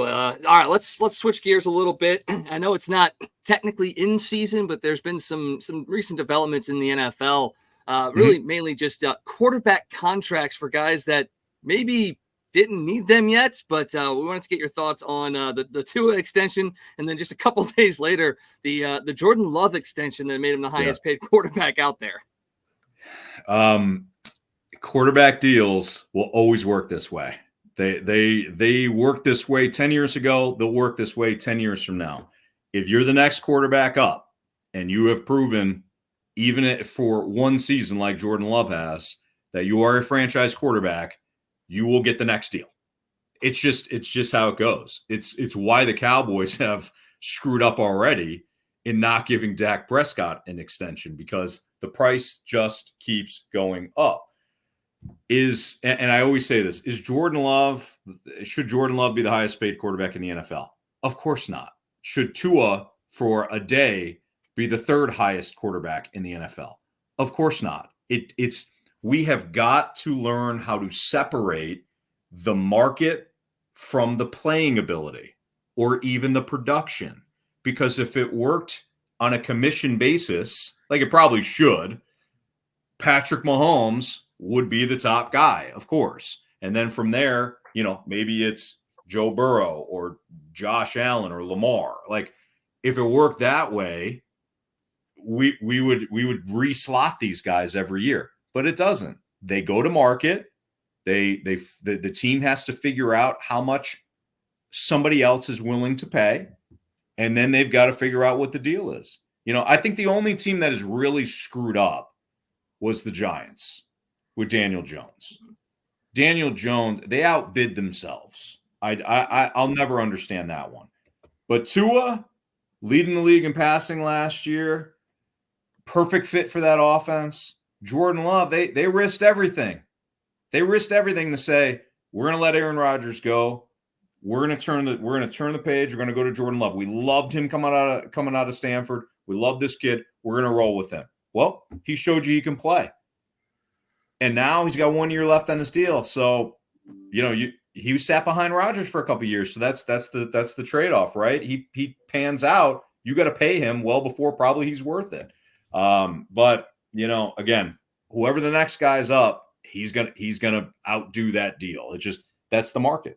All right, let's switch gears a little bit. I know it's not technically in season, but there's been some recent developments in the NFL. Really, mainly just quarterback contracts for guys that maybe didn't need them yet. But we wanted to get your thoughts on the Tua extension, and then just a couple days later, the Jordan Love extension that made him the highest paid quarterback out there. Quarterback deals will always work this way. They worked this way 10 years ago. They'll work this way 10 years from now. If you're the next quarterback up and you have proven, even for one season like Jordan Love has, that you are a franchise quarterback, you will get the next deal. It's just how it goes. It's why the Cowboys have screwed up already in not giving Dak Prescott an extension, because the price just keeps going up. and I always say this, should Jordan Love be the highest paid quarterback in the NFL? Of course not. Should Tua for a day be the third highest quarterback in the NFL? Of course not. We have got to learn how to separate the market from the playing ability or even the production. Because if it worked on a commission basis, like it probably should, Patrick Mahomes would be the top guy, of course. And then from there, maybe it's Joe Burrow or Josh Allen or Lamar. Like, if it worked that way, we would reslot these guys every year, but it doesn't. They go to market. The team has to figure out how much somebody else is willing to pay, and then they've got to figure out what the deal is. I think the only team that is really screwed up was the Giants with Daniel Jones. Daniel Jones, they outbid themselves. I'll never understand that one. But Tua, leading the league in passing last year, perfect fit for that offense. Jordan Love, they risked everything. They risked everything to say, we're going to let Aaron Rodgers go. We're going to turn the page. We're going to go to Jordan Love. We loved him coming out of Stanford. We love this kid. We're going to roll with him. Well, he showed you he can play. And now he's got 1 year left on his deal. So, he was sat behind Rodgers for a couple of years. So that's the trade-off, right? He pans out. You got to pay him well before probably he's worth it. But again, whoever the next guy's up, he's gonna outdo that deal. That's the market.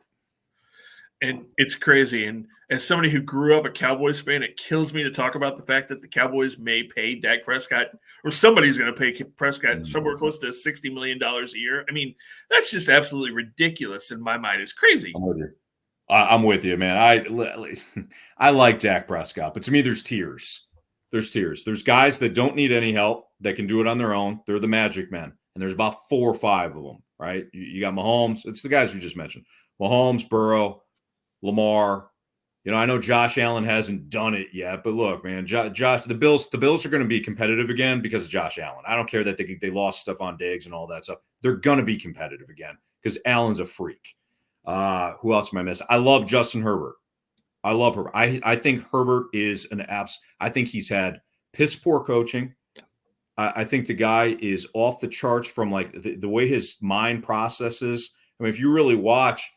And it's crazy. And as somebody who grew up a Cowboys fan, it kills me to talk about the fact that the Cowboys may pay Dak Prescott, or somebody's going to pay Prescott somewhere close to $60 million a year. I mean, that's just absolutely ridiculous in my mind. It's crazy. I'm with you, man. I like Dak Prescott, but to me, there's tiers. There's tiers. There's guys that don't need any help that can do it on their own. They're the magic men. And there's about 4 or 5 of them, right? You got Mahomes. It's the guys you just mentioned. Mahomes, Burrow, Lamar. I know Josh Allen hasn't done it yet, but look, man, Josh, the Bills are going to be competitive again because of Josh Allen. I don't care that they lost Stephon Diggs and all that stuff. They're going to be competitive again because Allen's a freak. Who else am I missing? I love Justin Herbert. I love Herbert. I think Herbert is I think he's had piss poor coaching. Yeah. I think the guy is off the charts from like the way his mind processes. I mean, if you really watch,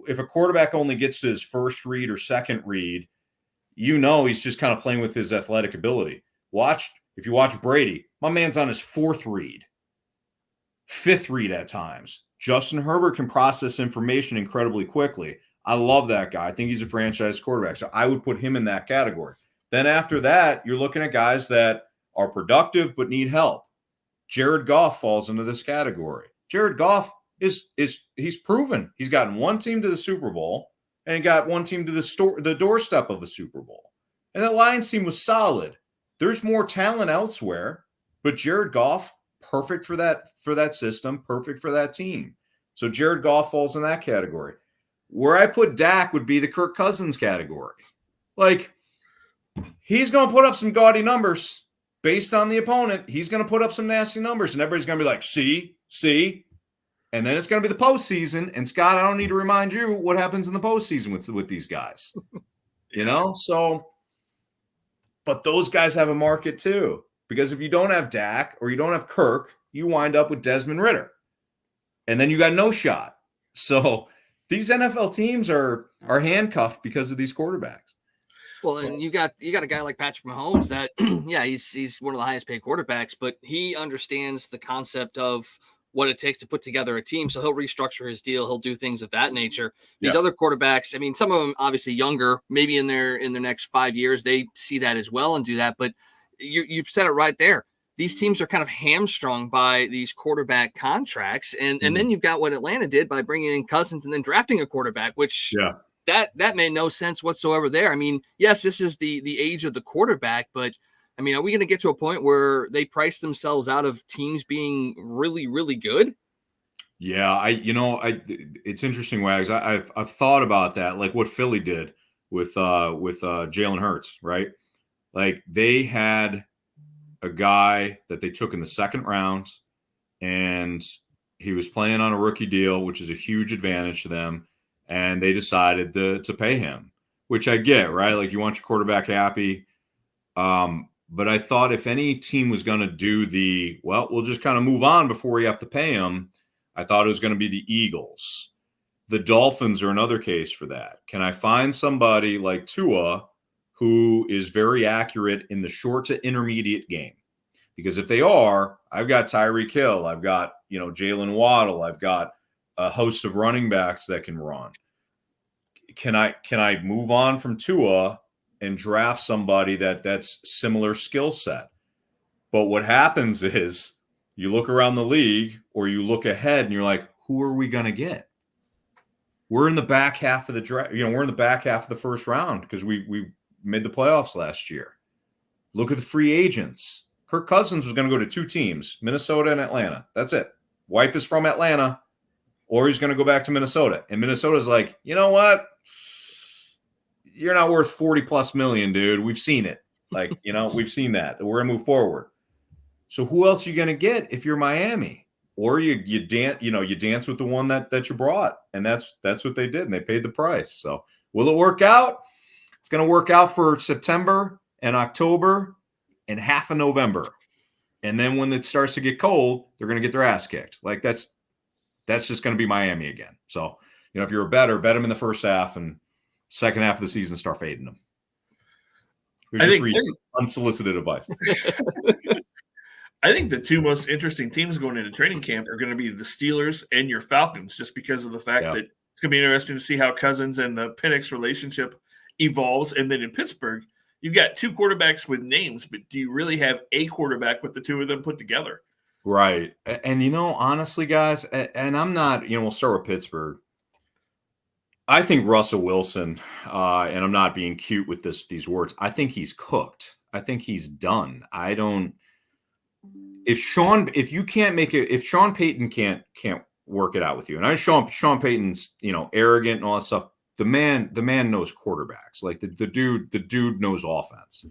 if a quarterback only gets to his first read or second read, he's just kind of playing with his athletic ability. If you watch Brady, my man's on his 4th read, 5th read at times. Justin Herbert can process information incredibly quickly. I love that guy. I think he's a franchise quarterback. So I would put him in that category. Then after that, you're looking at guys that are productive but need help. Jared Goff falls into this category. Jared Goff he's proven. He's gotten one team to the Super Bowl and he got one team to the doorstep of the Super Bowl. And that Lions team was solid. There's more talent elsewhere, but Jared Goff, perfect for that system, perfect for that team. So Jared Goff falls in that category. Where I put Dak would be the Kirk Cousins category. Like, he's going to put up some gaudy numbers based on the opponent. He's going to put up some nasty numbers, and everybody's going to be like, see? And then it's going to be the postseason. And, Scott, I don't need to remind you what happens in the postseason with these guys. So, but those guys have a market too. Because if you don't have Dak or you don't have Kirk, you wind up with Desmond Ridder. And then you got no shot. So these NFL teams are handcuffed because of these quarterbacks. Well, and you got a guy like Patrick Mahomes that, he's one of the highest paid quarterbacks, but he understands the concept of what it takes to put together a team. So he'll restructure his deal. He'll do things of that nature. These other quarterbacks, I mean, some of them obviously younger, maybe in their next 5 years, they see that as well and do that. But you've said it right there. These teams are kind of hamstrung by these quarterback contracts. And then you've got what Atlanta did by bringing in Cousins and then drafting a quarterback, which that made no sense whatsoever there. I mean, yes, this is the age of the quarterback, but I mean, are we going to get to a point where they price themselves out of teams being really, really good? Yeah, it's interesting, Wags. I've thought about that, like what Philly did with Jalen Hurts, right? Like they had a guy that they took in the second round, and He was playing on a rookie deal, which is a huge advantage to them. And they decided to pay him, which I get, right? Like, you want your quarterback happy. But I thought if any team was going to do we'll just kind of move on before we have to pay him, I thought it was going to be the Eagles. The Dolphins are another case for that. Can I find somebody like Tua who is very accurate in the short to intermediate game? Because if they are, I've got Tyreek Hill, I've got, Jalen Waddle, I've got a host of running backs that can run. Can I move on from Tua and draft somebody that's similar skill set? But what happens is you look around the league or you look ahead and you're like, who are we going to get? We're in the back half of the draft. We're in the back half of the first round because we made the playoffs last year. Look at the free agents. Kirk Cousins was going to go to two teams, Minnesota and Atlanta. That's it. Wife is from Atlanta, or he's going to go back to Minnesota. And Minnesota's like, you know what? You're not worth 40 plus million, dude. We've seen it. Like, we've seen that. We're going to move forward. So who else are you going to get if you're Miami? Or you dance with the one that you brought. And that's what they did. And they paid the price. So will it work out? It's going to work out for September and October and half of November. And then when it starts to get cold, they're going to get their ass kicked. Like, that's just going to be Miami again. So, if you're a better, bet them in the first half, and second half of the season, start fading them. Here's your free unsolicited advice. I think the two most interesting teams going into training camp are going to be the Steelers and your Falcons, just because of the fact that it's going to be interesting to see how Cousins and the Penix relationship evolves. And then in Pittsburgh, you've got two quarterbacks with names, but do you really have a quarterback with the two of them put together? Right. And, honestly, guys, and I'm not, we'll start with Pittsburgh. I think Russell Wilson, and I'm not being cute with these words, I think he's cooked. I think he's done. If Sean Payton can't work it out with you, and Sean Payton's, arrogant and all that stuff, the man knows quarterbacks. Like, the dude knows offense.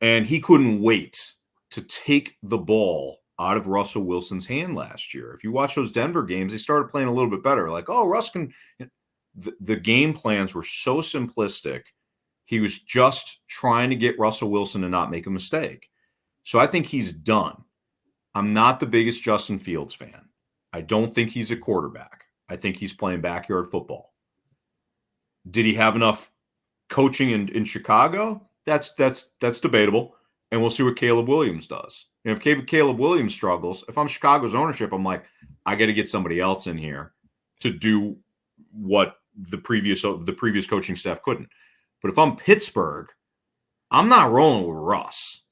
And he couldn't wait to take the ball out of Russell Wilson's hand last year. If you watch those Denver games, they started playing a little bit better. Like, oh, Russ can. The game plans were so simplistic. He was just trying to get Russell Wilson to not make a mistake. So I think he's done. I'm not the biggest Justin Fields fan. I don't think he's a quarterback. I think he's playing backyard football. Did he have enough coaching in Chicago? That's debatable. And we'll see what Caleb Williams does. If Caleb Williams struggles, if I'm Chicago's ownership, I'm like, I got to get somebody else in here to do what the previous coaching staff couldn't. But if I'm Pittsburgh, I'm not rolling with Russ.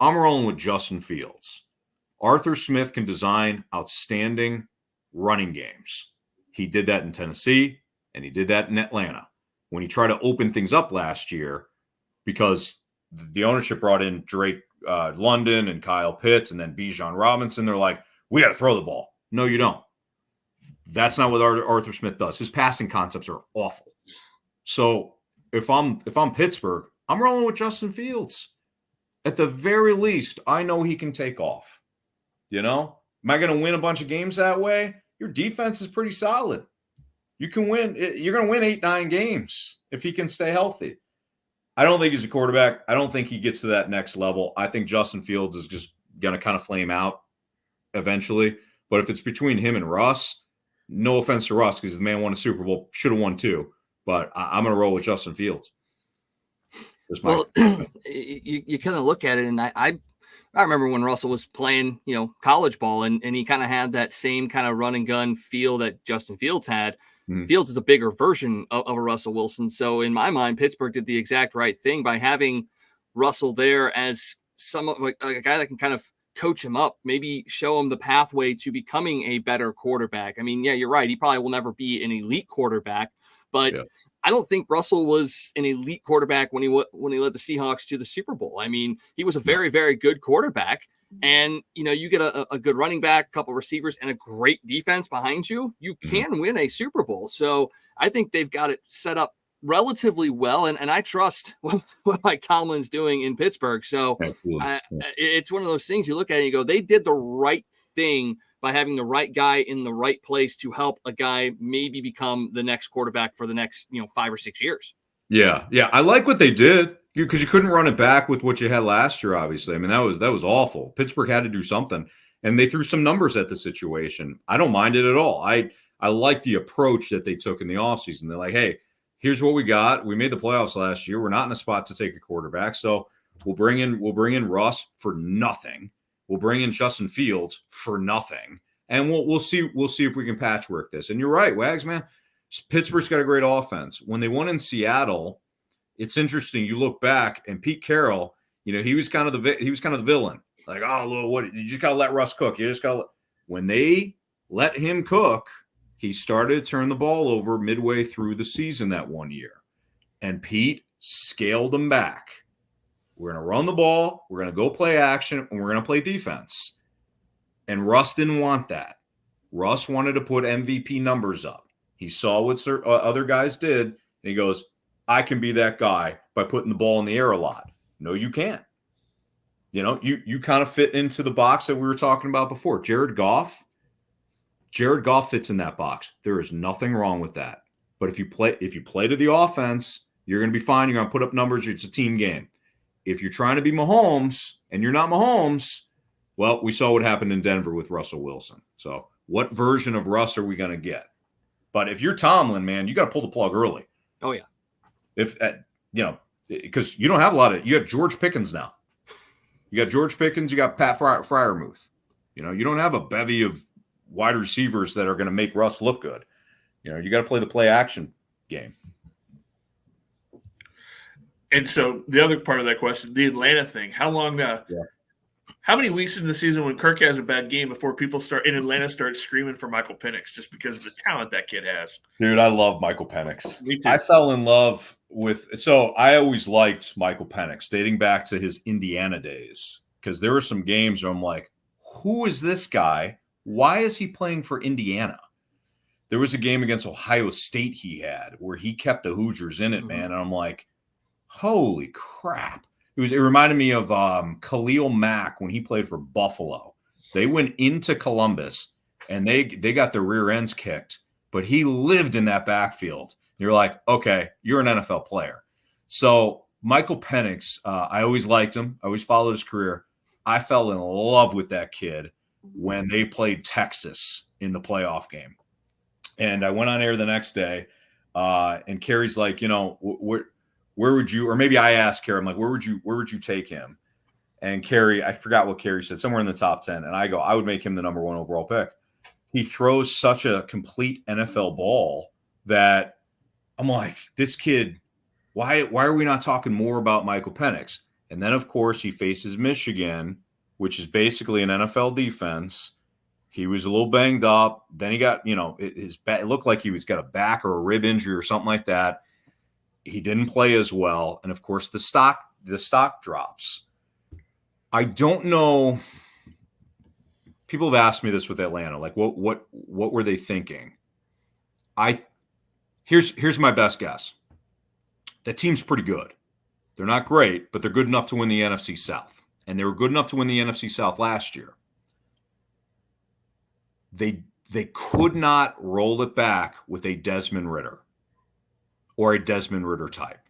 I'm rolling with Justin Fields. Arthur Smith can design outstanding running games. He did that in Tennessee, and he did that in Atlanta. When he tried to open things up last year, because the ownership brought in Drake London and Kyle Pitts and then Bijan Robinson, they're like, we got to throw the ball. No, you don't. That's not what Arthur Smith does. His passing concepts are awful. So if I'm Pittsburgh, I'm rolling with Justin Fields. At the very least, I know he can take off. Am I going to win a bunch of games that way? Your defense is pretty solid. You can win. You're going to win 8-9 games if he can stay healthy. I don't think he's a quarterback. I don't think he gets to that next level. I think Justin Fields is just going to kind of flame out eventually. But if it's between him and Russ, no offense to Russ, because the man won a Super Bowl, should have won two. But I'm going to roll with Justin Fields. Well, you kind of look at it, and I remember when Russell was playing, college ball, and he kind of had that same kind of run and gun feel that Justin Fields had. Mm-hmm. Fields is a bigger version of a Russell Wilson. So in my mind, Pittsburgh did the exact right thing by having Russell there as a guy that can kind of coach him up, maybe show him the pathway to becoming a better quarterback. I mean, yeah, you're right. He probably will never be an elite quarterback, but I don't think Russell was an elite quarterback when he led the Seahawks to the Super Bowl. I mean, he was a very, very good quarterback. And, you get a good running back, a couple receivers, and a great defense behind you, you can win a Super Bowl. So I think they've got it set up relatively well. And I trust what Mike Tomlin's doing in Pittsburgh. So it's one of those things you look at and you go, they did the right thing by having the right guy in the right place to help a guy maybe become the next quarterback for the next 5 or 6 years. Yeah. I like what they did because you couldn't run it back with what you had last year. Obviously, I mean that was awful. Pittsburgh had to do something, and they threw some numbers at the situation. I don't mind it at all. I like the approach that they took in the offseason. They're like, hey, here's what we got. We made the playoffs last year. We're not in a spot to take a quarterback, so we'll bring in Russ for nothing. We'll bring in Justin Fields for nothing, and we'll see if we can patchwork this. And you're right, Wags, man. Pittsburgh's got a great offense. When they won in Seattle, it's interesting. You look back, and Pete Carroll, he was kind of the villain. Like, oh, what? You just gotta let Russ cook. You just gotta. When they let him cook, he started to turn the ball over midway through the season that one year, and Pete scaled him back. We're gonna run the ball. We're gonna go play action, and we're gonna play defense. And Russ didn't want that. Russ wanted to put MVP numbers up. He saw what other guys did, and he goes, I can be that guy by putting the ball in the air a lot. No, you can't. You kind of fit into the box that we were talking about before. Jared Goff fits in that box. There is nothing wrong with that. But if you play to the offense, you're going to be fine. You're going to put up numbers. It's a team game. If you're trying to be Mahomes and you're not Mahomes, well, we saw what happened in Denver with Russell Wilson. So what version of Russ are we going to get? But if you're Tomlin, man, you got to pull the plug early. Oh, yeah. Because you don't have a lot of – you have George Pickens now. You got George Pickens. You got Pat Freiermuth. You don't have a bevy of wide receivers that are going to make Russ look good. You got to play the play action game. And so the other part of that question, the Atlanta thing, how long how many weeks into the season when Kirk has a bad game before people in Atlanta start screaming for Michael Penix just because of the talent that kid has? Dude, I love Michael Penix. Me too. I fell in love so I always liked Michael Penix dating back to his Indiana days because there were some games where I'm like, who is this guy? Why is he playing for Indiana? There was a game against Ohio State he had where he kept the Hoosiers in it, man. And I'm like, holy crap. It reminded me of Khalil Mack when he played for Buffalo. They went into Columbus, and they got their rear ends kicked, but he lived in that backfield. You're like, okay, you're an NFL player. So Michael Penix, I always liked him. I always followed his career. I fell in love with that kid when they played Texas in the playoff game. And I went on air the next day, and Carrie's like, where would you, or maybe I asked Carrie, I'm like, where would you take him? And Carrie, I forgot what Carrie said, somewhere in the top 10. And I go, I would make him the number 1 overall pick. He throws such a complete NFL ball that I'm like, this kid, why are we not talking more about Michael Penix? And then, of course, he faces Michigan, which is basically an NFL defense. He was a little banged up. Then he got, it looked like he was got a back or a rib injury or something like that. He didn't play as well. And of course, the stock drops. I don't know. People have asked me this with Atlanta. Like, what were they thinking? Here's my best guess. That team's pretty good. They're not great, but they're good enough to win the NFC South. And they were good enough to win the NFC South last year. They could not roll it back with a Desmond Ridder or a Desmond Ridder type.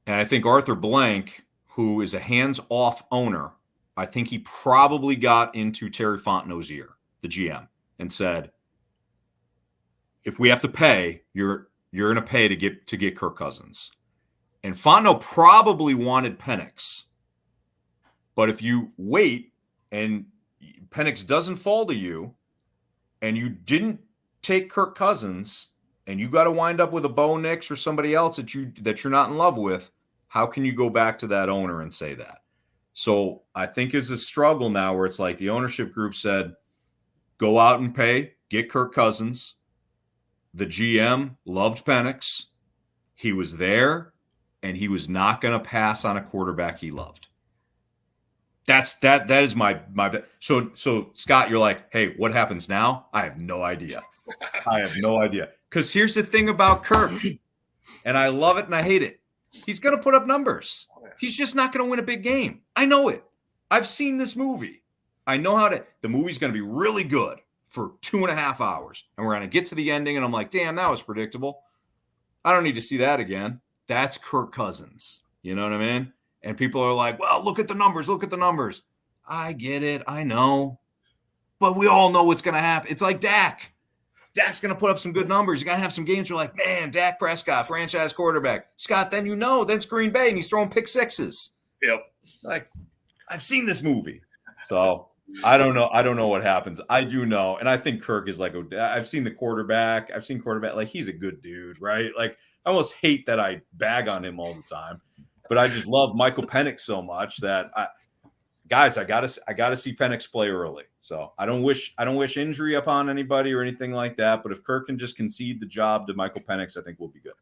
And I think Arthur Blank, who is a hands-off owner, I think he probably got into Terry Fontenot's ear, the GM, and said, if we have to pay, you're going to pay to get Kirk Cousins. And Fontenot probably wanted Penix. But if you wait and Penix doesn't fall to you and you didn't take Kirk Cousins and you got to wind up with a Bo Nix or somebody else that you're not in love with, how can you go back to that owner and say that? So I think it's a struggle now where it's like the ownership group said, go out and pay, get Kirk Cousins. The GM loved Penix. He was there, and he was not going to pass on a quarterback he loved. That is my so Scott, you're like, hey, what happens now? I have no idea. Because here's the thing about Kirk, and I love it and I hate it. He's going to put up numbers. He's just not going to win a big game. I know it. I've seen this movie. I know how to. The movie's going to be really good for 2.5 hours, and we're going to get to the ending, and I'm like, damn, that was predictable. I don't need to see that again. That's Kirk Cousins. You know what I mean? And people are like, well, look at the numbers. Look at the numbers. I get it. I know. But we all know what's going to happen. It's like Dak. Dak's going to put up some good numbers. You got to have some games where like, man, Dak Prescott, franchise quarterback. Scott, then then it's Green Bay, and he's throwing pick sixes. Yep. Like, I've seen this movie. So I don't know. I don't know what happens. I do know. And I think Kirk is like, I've seen the quarterback. I've seen quarterback. Like, he's a good dude, right? Like, I almost hate that I bag on him all the time. But I just love Michael Penix so much that I gotta see Penix play early. So I don't wish injury upon anybody or anything like that. But if Kirk can just concede the job to Michael Penix, I think we'll be good.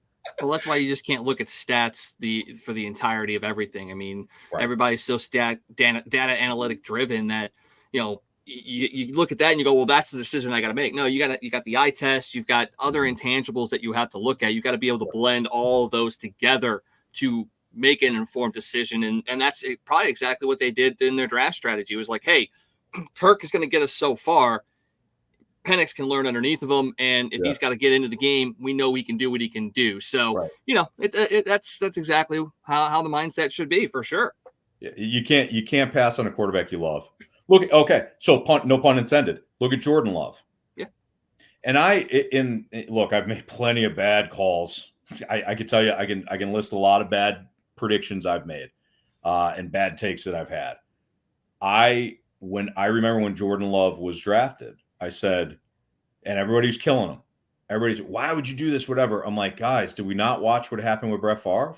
Well, that's why you just can't look at stats for the entirety of everything. I mean, Everybody's so data analytic driven that you look at that and you go, well, that's the decision I got to make. No, you got the eye test, you've got other intangibles that you have to look at. You got to be able to blend all of those together to make an informed decision. And that's probably exactly what they did in their draft strategy. It was like, hey, Kirk is going to get us so far. Penix can learn underneath of him. And if he's got to get into the game, we know he can do what he can do. So, that's exactly how the mindset should be for sure. You can't pass on a quarterback you love. Look, okay. So no pun intended. Look at Jordan Love. Yeah. And I've made plenty of bad calls. I can tell you, I can list a lot of bad predictions I've made and bad takes that I've had. I remember when Jordan Love was drafted, I said, and everybody's killing him. Everybody's, why would you do this? Whatever. I'm like, guys, did we not watch what happened with Brett Favre?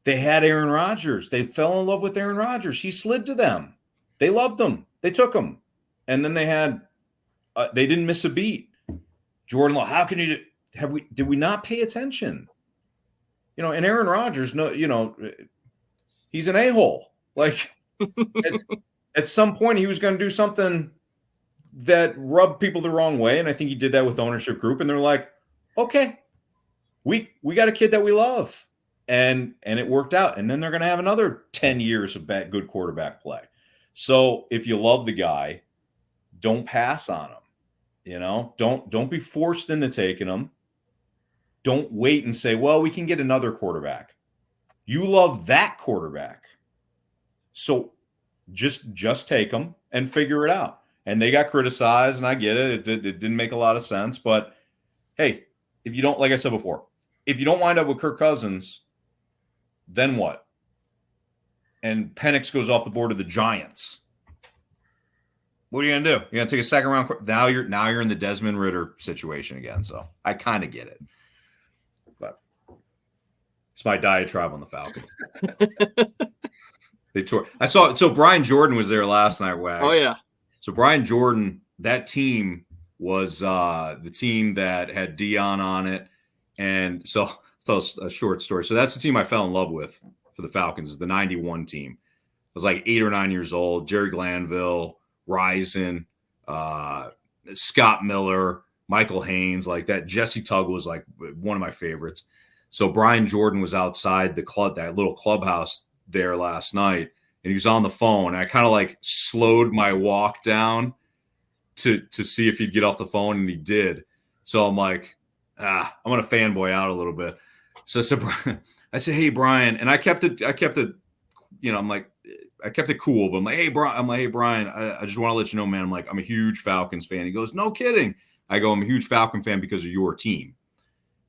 They had Aaron Rodgers. They fell in love with Aaron Rodgers. He slid to them. They loved him. They took him. And then they didn't miss a beat. Jordan Love, how can you did we not pay attention? And Aaron Rodgers, he's an a-hole. Like at some point he was going to do something that rubbed people the wrong way. And I think he did that with the ownership group. And they're like, okay, we got a kid that we love. And it worked out. And then they're going to have another 10 years of good quarterback play. So if you love the guy, don't pass on him. Don't be forced into taking him. Don't wait and say, well, we can get another quarterback. You love that quarterback. So just take him and figure it out. And they got criticized, and I get it. It didn't make a lot of sense. But, hey, if you don't, like I said before, if you don't wind up with Kirk Cousins, then what? And Penix goes off the board of the Giants. What are you going to do? You're going to take a second round? Now you're in the Desmond Ridder situation again. So I kind of get it. But it's my diatribe on the Falcons. They tore. So Brian Jordan was there last night, Wags. Oh, yeah. So Brian Jordan, that team was the team that had Dion on it. And so I'll tell a short story. So that's the team I fell in love with for the Falcons, is the 91 team. I was like 8 or 9 years old. Jerry Glanville, Rison, Scott Miller, Michael Haynes, like that. Jesse Tugg was like one of my favorites. So Brian Jordan was outside the club, that little clubhouse there last night, and he was on the phone. I kind of like slowed my walk down to see if he'd get off the phone, and he did. So I'm like, I'm gonna fanboy out a little bit. So I said, hey Brian, and I kept it, I'm like, I kept it cool, but I'm like, hey Brian, I just want to let you know, man, I'm like, I'm a huge Falcons fan. He goes, no kidding. I go, I'm a huge Falcon fan because of your team.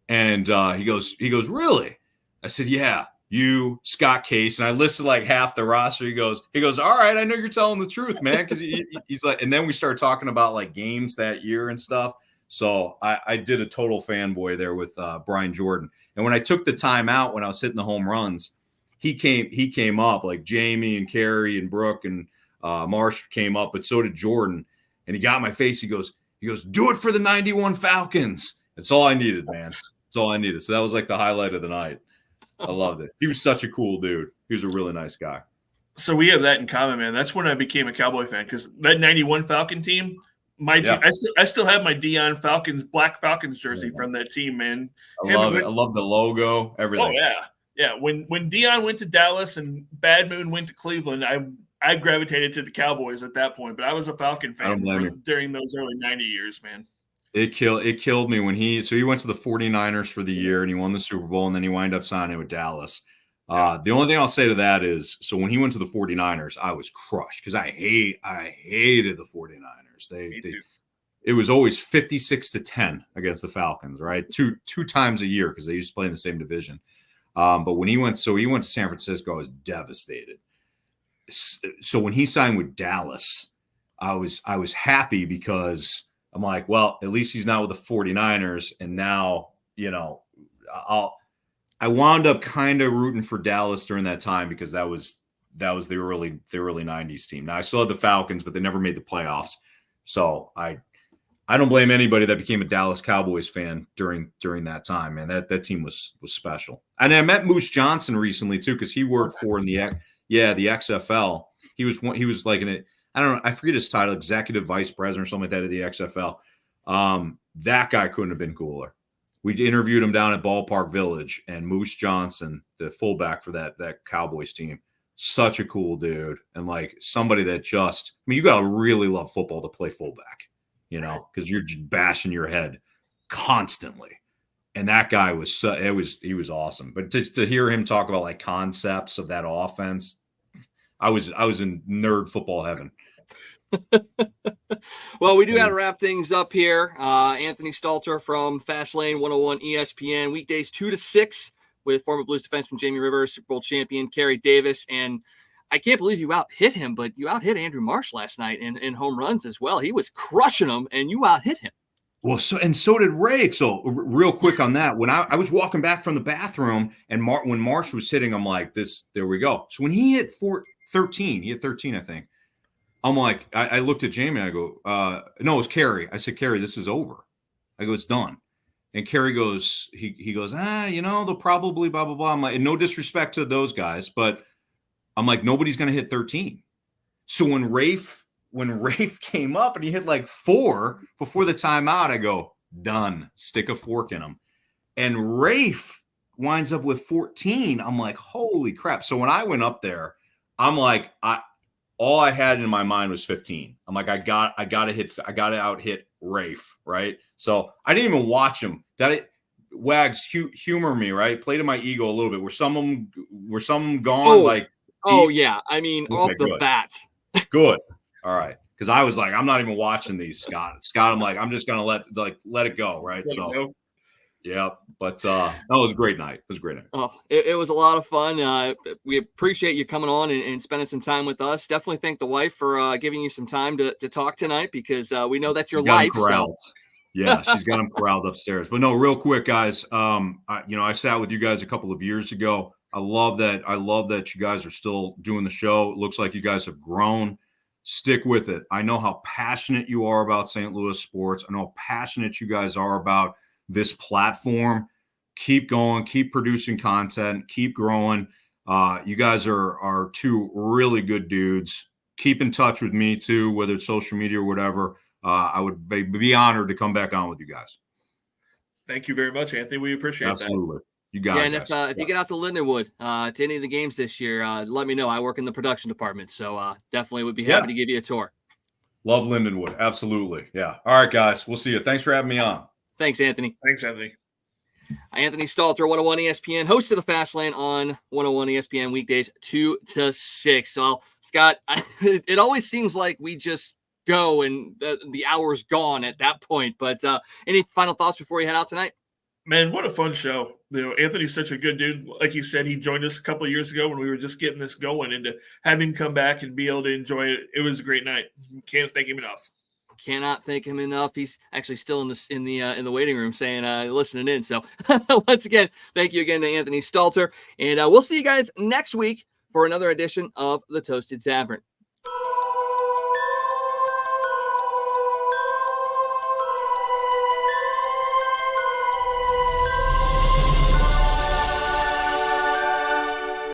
And he goes, really? I said, yeah, you, Scott Case, and I listed like half the roster. He goes, all right, I know you're telling the truth, man, because he's like, and then we started talking about like games that year and stuff. So I did a total fanboy there with Brian Jordan. And when I took the time out, when I was hitting the home runs, he came up, like Jamie and Carrie and Brooke and Marsh came up, but so did Jordan. And he got in my face. He goes, do it for the 91 Falcons. That's all I needed, man. That's all I needed. So that was like the highlight of the night. I loved it. He was such a cool dude. He was a really nice guy. So we have that in common, man. That's when I became a Cowboy fan, because that 91 Falcon team, my team, I still have my Dion Falcons, Black Falcons jersey from that team, man. I love it. I love the logo, everything. Oh, yeah. Yeah, when Dion went to Dallas and Bad Moon went to Cleveland, I gravitated to the Cowboys at that point, but I was a Falcon I don't fan blame you. during those early 90 years, man. It killed me when he went to the 49ers for the year and he won the Super Bowl, and then he wound up signing with Dallas. The only thing I'll say to that is, so when he went to the 49ers, I was crushed because I hated the 49ers. It was always 56-10 against the Falcons, right? Two times a year because they used to play in the same division. But when he went to San Francisco, I was devastated. So when he signed with Dallas, I was happy because I'm like, well, at least he's not with the 49ers. And now, I wound up kind of rooting for Dallas during that time because that was the early 90s team. Now I still had the Falcons, but they never made the playoffs. So I don't blame anybody that became a Dallas Cowboys fan during that time, man. That team was special. And I met Moose Johnson recently too, because he worked for the XFL. He was like I don't know, I forget his title, executive vice president or something like that at the XFL. That guy couldn't have been cooler. We interviewed him down at Ballpark Village, and Moose Johnson, the fullback for that Cowboys team, such a cool dude, and like somebody that you gotta really love football to play fullback, because you're just bashing your head constantly. And that guy he was awesome. But to hear him talk about like concepts of that offense, I was in nerd football heaven. Well, we do got to wrap things up here. Anthony Stalter from Fastlane 101 ESPN, weekdays 2 to 6 with former Blues defenseman Jamie Rivers, Super Bowl champion Kerry Davis. And I can't believe you out-hit him, but you out-hit Andrew Marsh last night in home runs as well. He was crushing them, and you out-hit him. Well, so did Rafe. So real quick on that, when I was walking back from the bathroom and when Marsh was hitting, I'm like, there we go. So when he hit 13, I think. I'm like, I looked at Jamie. I go, no, it was Kerry. I said, Kerry, this is over. I go, it's done. And Kerry goes, he goes, they'll probably blah, blah, blah. I'm like, and no disrespect to those guys, but I'm like, nobody's going to hit 13. So when Rafe came up and he hit like 4 before the timeout, I go, done. Stick a fork in him. And Rafe winds up with 14. I'm like, holy crap. So when I went up there, I'm like, all I had in my mind was 15. I'm like, I got to out hit Rafe, right? So I didn't even watch him. Wags, humor me, right? Play to my ego a little bit. Were some of them gone? Yeah. I mean, okay, off the bat. Good. All right. Because I was like, I'm not even watching these, Scott. I'm like, I'm just gonna let it go, right? Yeah. But that was a great night. It was a great night. Oh, it was a lot of fun. We appreciate you coming on and spending some time with us. Definitely thank the wife for giving you some time to talk tonight, because we know that's your life. So. Yeah, she's got him corralled upstairs. But no, real quick, guys. I sat with you guys a couple of years ago. I love that you guys are still doing the show. It looks like you guys have grown. Stick with it. I know how passionate you are about St. Louis sports. I know how passionate you guys are about this platform. Keep going, keep producing content, keep growing. You guys are two really good dudes. Keep in touch with me too, whether it's social media or whatever. I would be honored to come back on with you guys. Thank you very much, Anthony. We appreciate Absolutely. that. You got it. And if you get out to Lindenwood to any of the games this year, let me know. I work in the production department, so definitely would be happy to give you a tour. Love Lindenwood. Absolutely. Yeah. All right, guys. We'll see you. Thanks for having me on. Thanks, Anthony. Thanks, Anthony. Anthony Stalter, 101 ESPN, host of the Fast Lane on 101 ESPN weekdays 2 to 6. Well, Scott, it always seems like we just go and the hour's gone at that point. But any final thoughts before you head out tonight? Man, what a fun show. Anthony's such a good dude. Like you said, he joined us a couple of years ago when we were just getting this going, and to have him come back and be able to enjoy it, it was a great night. Can't thank him enough. Cannot thank him enough. He's actually still in the waiting room saying, listening in. So once again, thank you again to Anthony Stalter, and we'll see you guys next week for another edition of the Toasted Tavern.